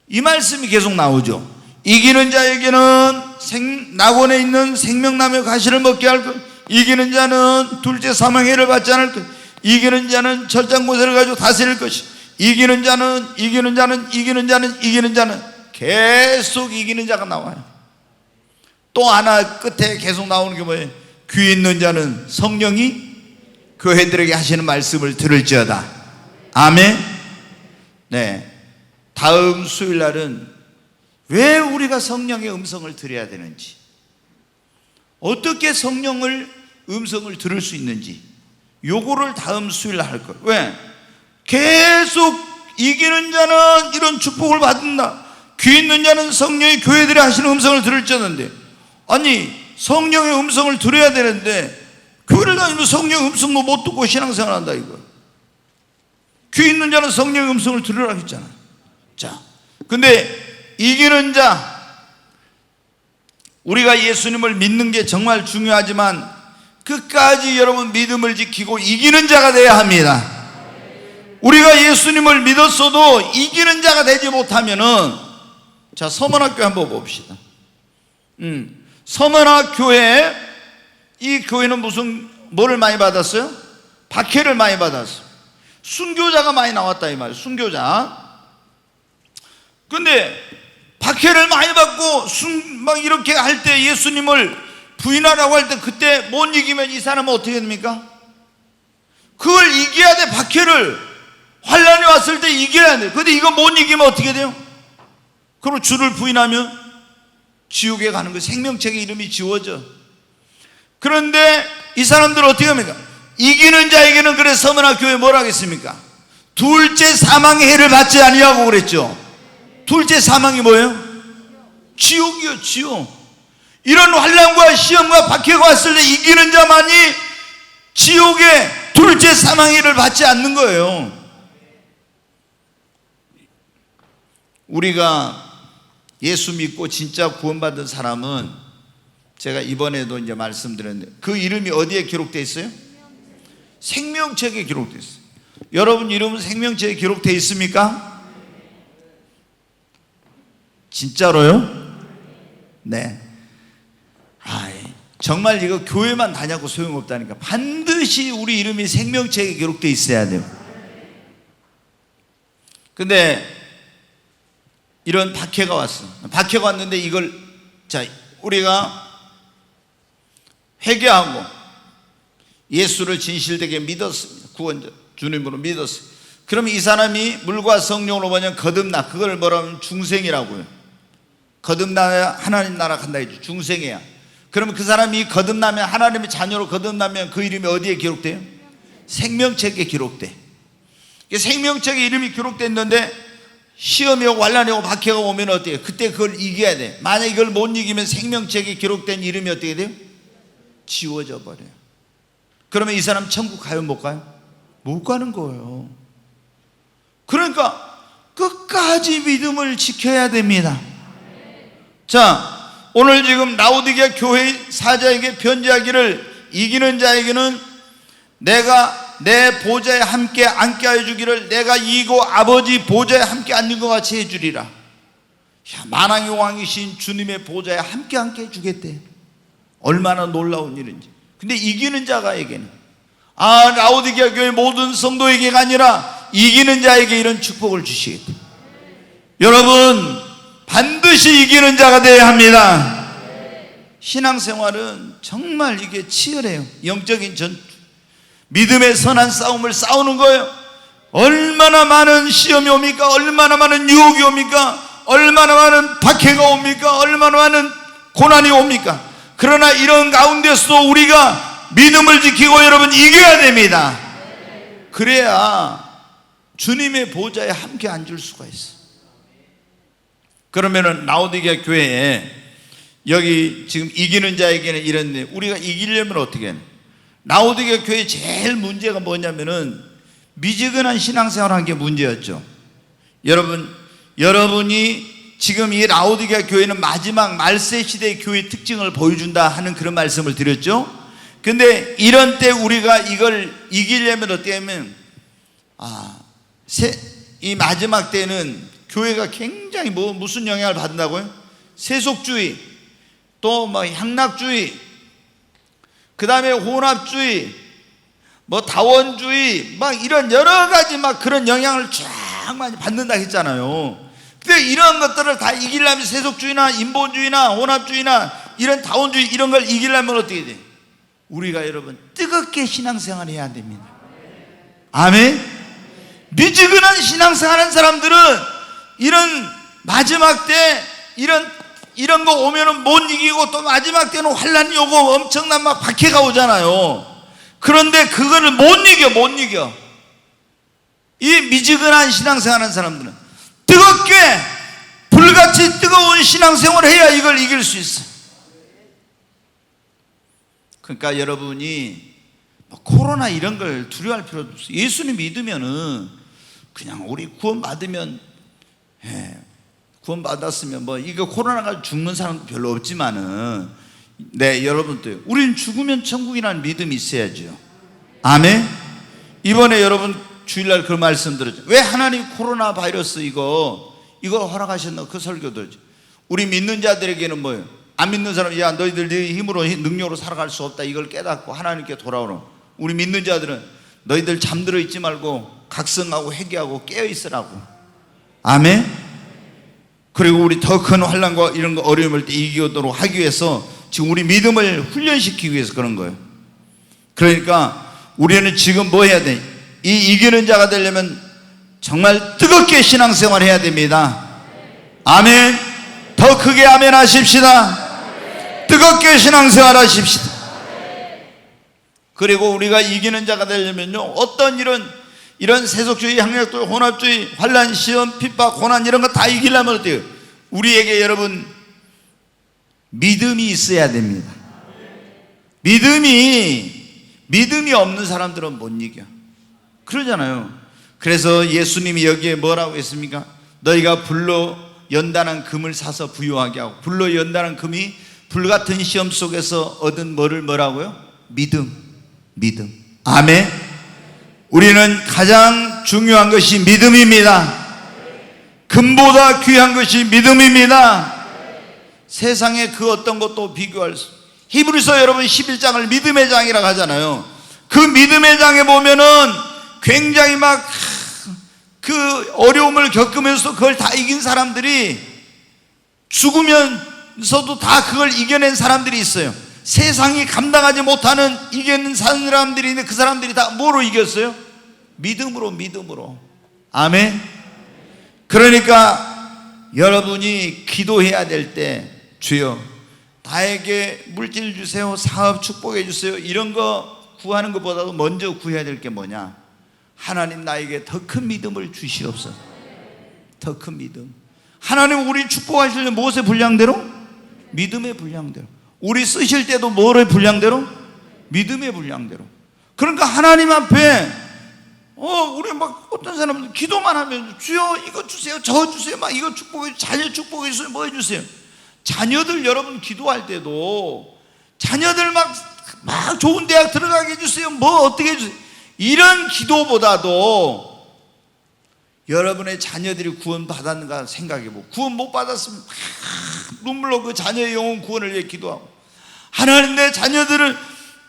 이 말씀이 계속 나오죠. 이기는 자에게는 낙원에 있는 생명나무 가시를 먹게 할 것, 이기는 자는 둘째 사망해를 받지 않을 것, 이기는 자는 철장고세를 가지고 다스릴 것이, 이기는 자는 계속 이기는 자가 나와요. 또 하나 끝에 계속 나오는 게 뭐예요? 귀 있는 자는 성령이 교회들에게 하시는 말씀을 들을지어다. 아멘. 네, 다음 수요일 날은 왜 우리가 성령의 음성을 들어야 되는지, 어떻게 성령을 음성을 들을 수 있는지, 요거를 다음 수요일 날 할 거예요. 왜? 계속 이기는 자는 이런 축복을 받는다, 귀 있는 자는 성령이 교회들이 하시는 음성을 들을지어다인데, 아니 성령의 음성을 들어야 되는데 교회를 다니면 성령의 음성도 못 듣고 신앙생활 한다 이거. 귀 있는 자는 성령의 음성을 들으라 했잖아. 자, 근데 이기는 자, 우리가 예수님을 믿는 게 정말 중요하지만 끝까지 여러분 믿음을 지키고 이기는 자가 되어야 합니다. 우리가 예수님을 믿었어도 이기는 자가 되지 못하면은, 자, 서문학교회 한번 봅시다. 서문학교회, 이 교회는 뭐를 많이 받았어요? 박해를 많이 받았어요. 순교자가 많이 나왔다 이 말이에요. 순교자. 근데 박해를 많이 받고 막 이렇게 할 때, 예수님을 부인하라고 할 때 그때 못 이기면 이 사람은 어떻게 됩니까? 그걸 이겨야 돼. 박해를, 환난이 왔을 때 이겨야 돼. 근데 이거 못 이기면 어떻게 돼요? 그럼 주를 부인하면 지옥에 가는 거예요. 생명책의 이름이 지워져. 그런데 이 사람들은 어떻게 합니까? 이기는 자에게는, 그래 서문학교에 뭐라 하겠습니까? 둘째 사망의 해를 받지 아니하고 그랬죠. 둘째 사망이 뭐예요? 지옥이요, 지옥. 이런 환난과 시험과 박해가 왔을 때 이기는 자만이 지옥의 둘째 사망의 해를 받지 않는 거예요. 우리가 예수 믿고 진짜 구원받은 사람은, 제가 이번에도 이제 말씀드렸는데, 그 이름이 어디에 기록되어 있어요? 생명책에 기록되어 있어요. 여러분 이름은 생명책에 기록되어 있습니까? 진짜로요? 네. 정말 이거 교회만 다녀도 소용없다니까. 반드시 우리 이름이 생명책에 기록되어 있어야 돼요. 근데 이런 박해가 왔어. 박해가 왔는데 이걸, 자, 우리가 회개하고 예수를 진실되게 믿었습니다. 구원자 주님으로 믿었어요. 그러면 이 사람이 물과 성령으로 뭐냐면 거듭나, 그걸 뭐라 하면 중생이라고요. 거듭나야 하나님 나라 간다 했죠. 중생이야. 그러면 그 사람이 거듭나면, 하나님의 자녀로 거듭나면 그 이름이 어디에 기록돼요? 생명책에 기록돼. 생명책에 이름이 기록됐는데 시험이 오고 환난이 오고 박해가 오면 어떻게 해요? 그때 그걸 이겨야 돼. 만약 이걸 못 이기면 생명책에 기록된 이름이 어떻게 돼요? 지워져 버려요. 그러면 이 사람 천국 가요, 못 가요? 못 가는 거예요. 그러니까 끝까지 믿음을 지켜야 됩니다. 자, 오늘 지금 라오디게아 교회 사자에게 편지하기를, 이기는 자에게는 내가 내 보좌에 함께 앉게 하여 주기를, 내가 이기고 아버지 보좌에 함께 앉는 것 같이 해주리라. 만왕의 왕이신 주님의 보좌에 함께 앉게 해주겠대. 얼마나 놀라운 일인지. 근데 이기는 자가에게는, 라오디게아 교회 모든 성도에게가 아니라 이기는 자에게 이런 축복을 주시겠다. 여러분 반드시 이기는 자가 되어야 합니다. 신앙생활은 정말 이게 치열해요. 영적인 전투, 믿음의 선한 싸움을 싸우는 거예요. 얼마나 많은 시험이 옵니까? 얼마나 많은 유혹이 옵니까? 얼마나 많은 박해가 옵니까? 얼마나 많은 고난이 옵니까? 그러나 이런 가운데서도 우리가 믿음을 지키고 여러분 이겨야 됩니다. 그래야 주님의 보좌에 함께 앉을 수가 있어. 그러면은 라오디게아 교회에 여기 지금 이기는 자에게는 이랬는데, 우리가 이기려면 어떻게 해요? 라오디게아 교회 제일 문제가 뭐냐면은 미지근한 신앙생활 한 게 문제였죠. 여러분이 지금 이 라오디게아 교회는 마지막 말세 시대의 교회 특징을 보여준다 하는 그런 말씀을 드렸죠. 근데 이런 때 우리가 이걸 이기려면 어떻게 하면, 이 마지막 때는 교회가 굉장히 무슨 영향을 받는다고요? 세속주의, 또 향락주의, 그 다음에 혼합주의, 다원주의, 이런 여러 가지 그런 영향을 쫙 많이 받는다 했잖아요. 근데 이런 것들을 다 이기려면, 세속주의나 인본주의나 혼합주의나 이런 다원주의, 이런 걸 이기려면 어떻게 돼? 우리가 여러분 뜨겁게 신앙생활을 해야 됩니다. 아멘. 미지근한 신앙생활 하는 사람들은 이런 마지막 때 이런 거 오면은 못 이기고, 또 마지막 때는 환난이 오고 엄청난 박해가 오잖아요. 그런데 그거를 못 이겨. 이 미지근한 신앙생활 하는 사람들은 뜨겁게, 불같이 뜨거운 신앙생활을 해야 이걸 이길 수 있어. 그러니까 여러분이 코로나 이런 걸 두려워할 필요도 없어요. 예수님 믿으면은 그냥 우리 구원 받으면 구원받았으면 뭐 이거 코로나가 죽는 사람도 별로 없지만은 네, 여러분들 우리는 죽으면 천국이라는 믿음이 있어야죠. 아멘. 이번에 여러분 주일날 그 말씀 들었죠. 왜 하나님 코로나 바이러스 이거 허락하셨나? 그 설교도 우리 믿는 자들에게는 뭐예요? 안 믿는 사람, 야 너희들 네 힘으로 능력으로 살아갈 수 없다, 이걸 깨닫고 하나님께 돌아오는 우리 믿는 자들은 너희들 잠들어 있지 말고 각성하고 회개하고 깨어 있으라고. 아멘. 그리고 우리 더 큰 환난과 이런 거 어려움을 때 이기도록 하기 위해서 지금 우리 믿음을 훈련시키기 위해서 그런 거예요. 그러니까 우리는 지금 뭐 해야 돼? 이 이기는 자가 되려면 정말 뜨겁게 신앙생활 해야 됩니다. 아멘. 더 크게 아멘 하십시다. 뜨겁게 신앙생활 하십시다. 그리고 우리가 이기는 자가 되려면요, 어떤 이런 세속주의, 향락주의, 혼합주의, 환난, 시험, 핍박, 고난 이런 거 다 이기려면 어때요? 우리에게 여러분 믿음이 있어야 됩니다. 믿음이 없는 사람들은 못 이겨. 그러잖아요. 그래서 예수님이 여기에 뭐라고 했습니까? 너희가 불로 연단한 금을 사서 부유하게 하고, 불로 연단한 금이 불같은 시험 속에서 얻은 뭐라고요? 믿음. 아멘. 우리는 가장 중요한 것이 믿음입니다. 금보다 귀한 것이 믿음입니다. 세상에 그 어떤 것도 비교할 수. 히브리서 여러분 11장을 믿음의 장이라고 하잖아요. 그 믿음의 장에 보면은 굉장히 막 그 어려움을 겪으면서 그걸 다 이긴 사람들이, 죽으면서도 다 그걸 이겨낸 사람들이 있어요. 세상이 감당하지 못하는 이겨낸 사람들이 있는데 그 사람들이 다 뭐로 이겼어요? 믿음으로. 아멘. 그러니까 여러분이 기도해야 될 때, 주여 나에게 물질 주세요, 사업 축복해 주세요, 이런 거 구하는 것보다도 먼저 구해야 될 게 뭐냐? 하나님 나에게 더 큰 믿음을 주시옵소서. 더 큰 믿음. 하나님 우리 축복하시려면 무엇의 분량대로? 믿음의 분량대로. 우리 쓰실 때도 뭐의 분량대로? 믿음의 분량대로. 그러니까 하나님 앞에 우리 막 어떤 사람들 기도만 하면 주여 이거 주세요, 저 주세요, 막 이거 축복해 주세요, 자녀 축복해 주세요, 뭐 해주세요. 자녀들 여러분 기도할 때도 자녀들 막 좋은 대학 들어가게 해주세요, 뭐 어떻게 해주세요, 이런 기도보다도 여러분의 자녀들이 구원 받았는가 생각해보고, 구원 못 받았으면 막 눈물로 그 자녀의 영혼 구원을 위해 기도하고, 하나님 내 자녀들을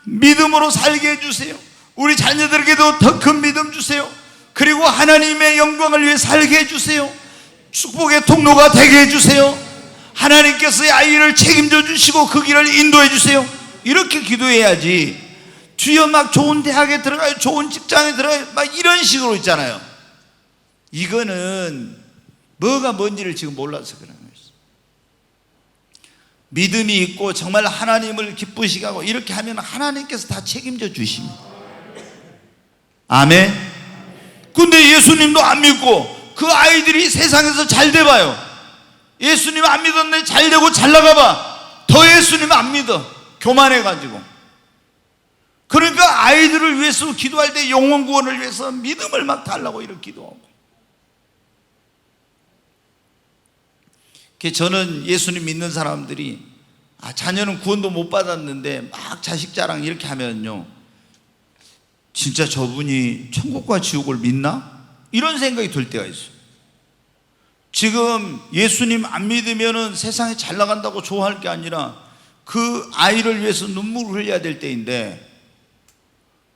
믿음으로 살게 해주세요, 우리 자녀들에게도 더 큰 믿음 주세요, 그리고 하나님의 영광을 위해 살게 해주세요, 축복의 통로가 되게 해주세요, 하나님께서의 아이를 책임져 주시고 그 길을 인도해 주세요. 이렇게 기도해야지, 주여 막 좋은 대학에 들어가요, 좋은 직장에 들어가요, 막 이런 식으로 있잖아요. 이거는 뭐가 뭔지를 지금 몰라서 그런 거예요. 믿음이 있고 정말 하나님을 기쁘시게 하고 이렇게 하면 하나님께서 다 책임져 주십니다. 아멘. 근데 예수님도 안 믿고 그 아이들이 세상에서 잘 돼봐요. 예수님 안 믿었네, 잘 되고 잘 나가봐. 더 예수님 안 믿어, 교만해가지고. 그러니까 아이들을 위해서 기도할 때 영혼 구원을 위해서 믿음을 막 달라고 이렇게 기도하고. 저는 예수님 믿는 사람들이 자녀는 구원도 못 받았는데 막 자식 자랑 이렇게 하면요, 진짜 저분이 천국과 지옥을 믿나? 이런 생각이 들 때가 있어요. 지금 예수님 안 믿으면 세상에 잘 나간다고 좋아할 게 아니라 그 아이를 위해서 눈물을 흘려야 될 때인데,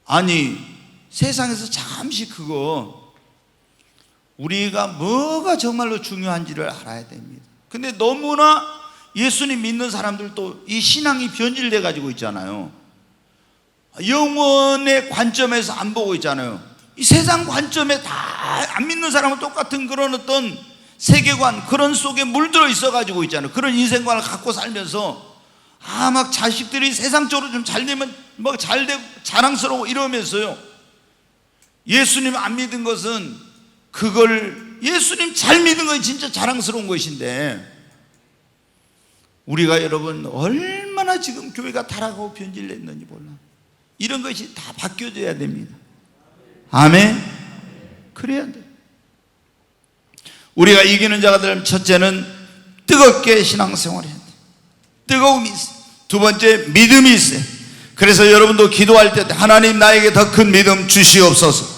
아니 세상에서 잠시 그거 우리가 뭐가 정말로 중요한지를 알아야 됩니다. 근데 너무나 예수님 믿는 사람들도 이 신앙이 변질돼 가지고 있잖아요. 영원의 관점에서 안 보고 있잖아요. 이 세상 관점에 다 안 믿는 사람은 똑같은 그런 어떤 세계관, 그런 속에 물들어 있어 가지고 있잖아요. 그런 인생관을 갖고 살면서 막 자식들이 세상적으로 좀 잘 되면 뭐 잘 되고 자랑스러워 이러면서요, 예수님 안 믿은 것은 그걸, 예수님 잘 믿은 건 진짜 자랑스러운 것인데, 우리가 여러분 얼마나 지금 교회가 타락하고 변질됐는지 몰라. 이런 것이 다 바뀌어져야 됩니다. 아멘. 그래야 돼. 우리가 이기는 자가 되려면 첫째는 뜨겁게 신앙생활을 해야 돼. 뜨거움이 있어요. 두 번째, 믿음이 있어요. 그래서 여러분도 기도할 때 하나님 나에게 더 큰 믿음 주시옵소서.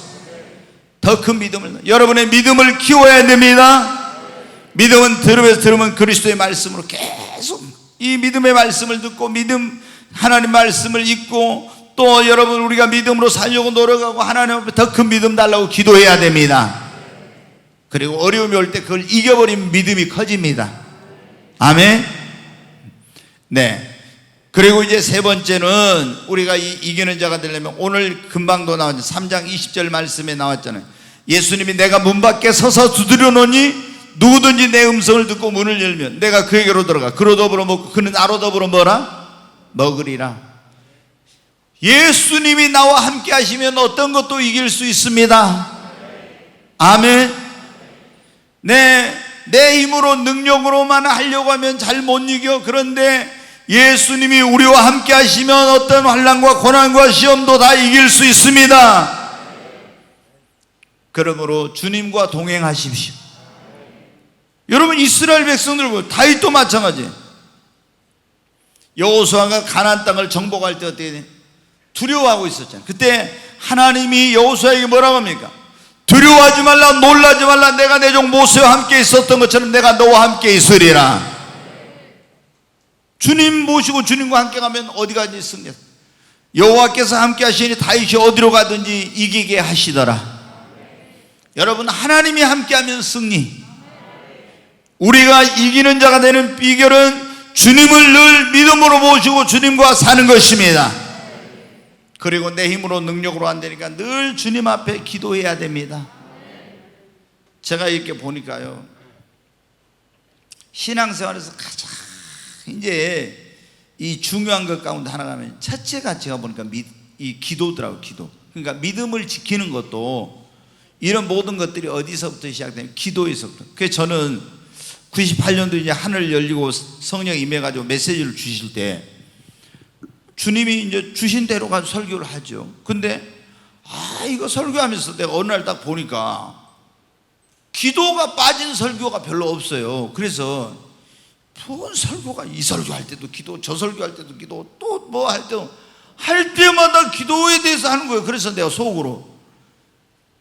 더 큰 믿음을, 여러분의 믿음을 키워야 됩니다. 믿음은 들으면 그리스도의 말씀으로 계속 이 믿음의 말씀을 듣고 하나님 말씀을 읽고 또 여러분 우리가 믿음으로 살려고 노력하고 하나님 앞에 더 큰 믿음 달라고 기도해야 됩니다. 그리고 어려움이 올 때 그걸 이겨버리면 믿음이 커집니다. 아멘. 네. 그리고 이제 세 번째는 우리가 이기는 자가 되려면 오늘 금방도 나왔죠. 3장 20절 말씀에 나왔잖아요. 예수님이 내가 문 밖에 서서 두드려 놓으니 누구든지 내 음성을 듣고 문을 열면 내가 그에게로 들어가 그로 더불어 먹고 그는 나로 더불어 뭐라? 먹으리라. 예수님이 나와 함께 하시면 어떤 것도 이길 수 있습니다. 아멘. 내 힘으로 능력으로만 하려고 하면 잘 못 이겨. 그런데 예수님이 우리와 함께 하시면 어떤 환난과 고난과 시험도 다 이길 수 있습니다. 그러므로 주님과 동행하십시오. 여러분 이스라엘 백성들 보면 다윗도 마찬가지예요. 여호수아가 가나안 땅을 정복할 때 어떻게 두려워하고 있었잖아요. 그때 하나님이 여호수아에게 뭐라고 합니까? 두려워하지 말라, 놀라지 말라. 내가 내 종 모세와 함께 있었던 것처럼 내가 너와 함께 있으리라. 주님 모시고 주님과 함께 가면 어디 가든지 승리. 여호와께서 함께 하시니 다윗이 어디로 가든지 이기게 하시더라. 여러분 하나님이 함께하면 승리. 우리가 이기는 자가 되는 비결은 주님을 늘 믿음으로 모시고 주님과 사는 것입니다. 그리고 내 힘으로 능력으로 안 되니까 늘 주님 앞에 기도해야 됩니다. 제가 이렇게 보니까요, 신앙생활에서 가장 이제 이 중요한 것 가운데 하나가 하면 첫째가 제가 보니까 이 기도더라고요. 기도. 그러니까 믿음을 지키는 것도 이런 모든 것들이 어디서부터 시작되냐면 기도에서부터. 그래서 저는 98년도 이제 하늘 열리고 성령 임해가지고 메시지를 주실 때 주님이 이제 주신 대로 가지고 설교를 하죠. 근데 이거 설교하면서 내가 어느 날 딱 보니까 기도가 빠진 설교가 별로 없어요. 그래서 무슨 설교가 이 설교할 때도 기도, 저 설교할 때도 기도, 또 뭐 할 때마다 기도에 대해서 하는 거예요. 그래서 내가 속으로,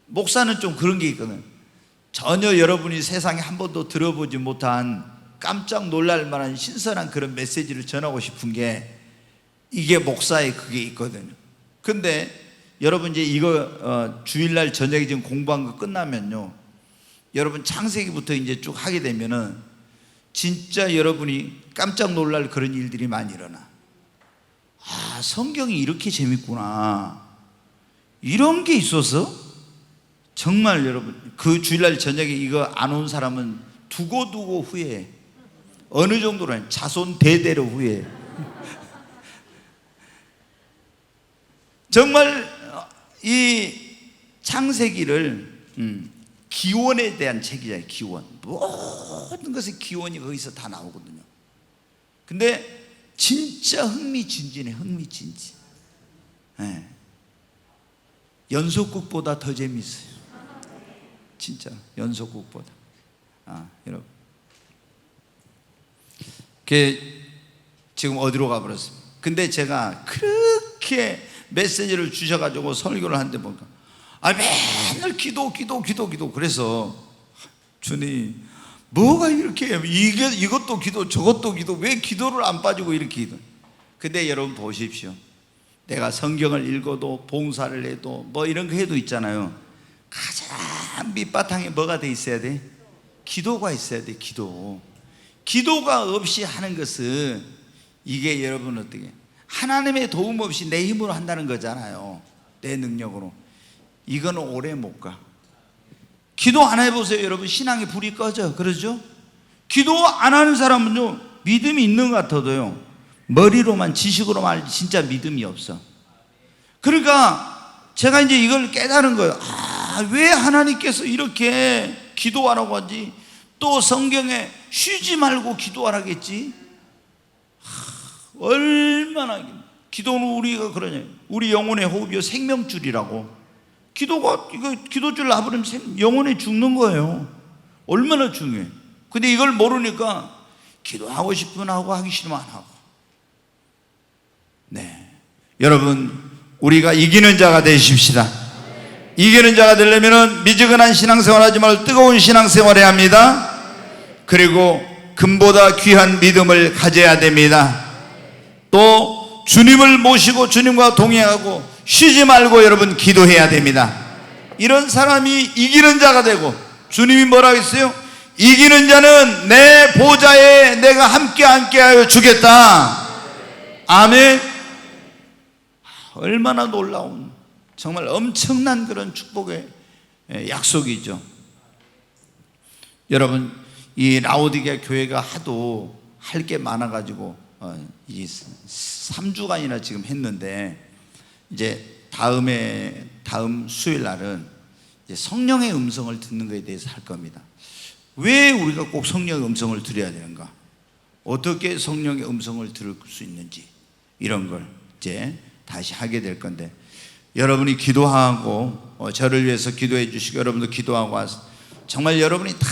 목사는 좀 그런 게 있거든. 전혀 여러분이 세상에 한 번도 들어보지 못한 깜짝 놀랄 만한 신선한 그런 메시지를 전하고 싶은 게 이게 목사의 그게 있거든요. 근데 여러분 이제 이거 주일날 저녁에 지금 공부한 거 끝나면요, 여러분 창세기부터 이제 쭉 하게 되면은 진짜 여러분이 깜짝 놀랄 그런 일들이 많이 일어나. 성경이 이렇게 재밌구나, 이런 게 있어서. 정말 여러분 그 주일날 저녁에 이거 안 온 사람은 두고두고 후회해. 어느 정도로 자손 대대로 후회해. 정말 이 창세기를 기원에 대한 책이잖아요. 기원. 모든 것의 기원이 거기서 다 나오거든요. 근데 진짜 흥미진진해. 흥미진진. 네. 연속극보다 더 재밌어요. 진짜 연속극보다. 여러분 지금 어디로 가버렸습니까? 근데 제가 그렇게 메시지를 주셔가지고 설교를 하는데 보니까 맨날 기도. 그래서 주님 뭐가 이렇게 이것도 기도 저것도 기도, 왜 기도를 안 빠지고 이렇게 기도. 근데 여러분 보십시오. 내가 성경을 읽어도 봉사를 해도 뭐 이런 거 해도 있잖아요. 가장 밑바탕에 뭐가 돼 있어야 돼? 기도가 있어야 돼. 기도가 없이 하는 것은 이게 여러분 어떻게 하나님의 도움 없이 내 힘으로 한다는 거잖아요. 내 능력으로. 이거는 오래 못 가. 기도 안 해보세요. 여러분 신앙의 불이 꺼져. 그러죠? 기도 안 하는 사람은요, 믿음이 있는 것 같아도요, 머리로만 지식으로만 진짜 믿음이 없어. 그러니까 제가 이제 이걸 깨달은 거예요. 왜 하나님께서 이렇게 기도하라고 하지? 또 성경에 쉬지 말고 기도하라겠지? 얼마나 기도는 우리가 그러냐, 우리 영혼의 호흡이요 생명줄이라고. 기도줄 놔버리면 영혼이 죽는 거예요. 얼마나 중요해. 근데 이걸 모르니까 기도하고 싶으면 하고 하기 싫으면 안 하고. 네, 여러분 우리가 이기는 자가 되십시다. 이기는 자가 되려면 미지근한 신앙생활 하지 말고 뜨거운 신앙생활 해야 합니다. 그리고 금보다 귀한 믿음을 가져야 됩니다. 또 주님을 모시고 주님과 동행하고 쉬지 말고 여러분 기도해야 됩니다. 이런 사람이 이기는 자가 되고, 주님이 뭐라고 했어요? 이기는 자는 내 보좌에 내가 함께하여 주겠다. 아멘. 얼마나 놀라운, 정말 엄청난 그런 축복의 약속이죠. 여러분, 이 라오디게아 교회가 하도 할 게 많아가지고 이 3주간이나 지금 했는데, 이제 다음 수요일 날은 이제 성령의 음성을 듣는 것에 대해서 할 겁니다. 왜 우리가 꼭 성령의 음성을 들어야 되는가? 어떻게 성령의 음성을 들을 수 있는지, 이런 걸 이제 다시 하게 될 건데, 여러분이 기도하고 저를 위해서 기도해 주시고, 여러분도 기도하고 와서 정말 여러분이 다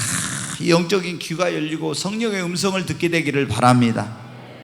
영적인 귀가 열리고 성령의 음성을 듣게 되기를 바랍니다.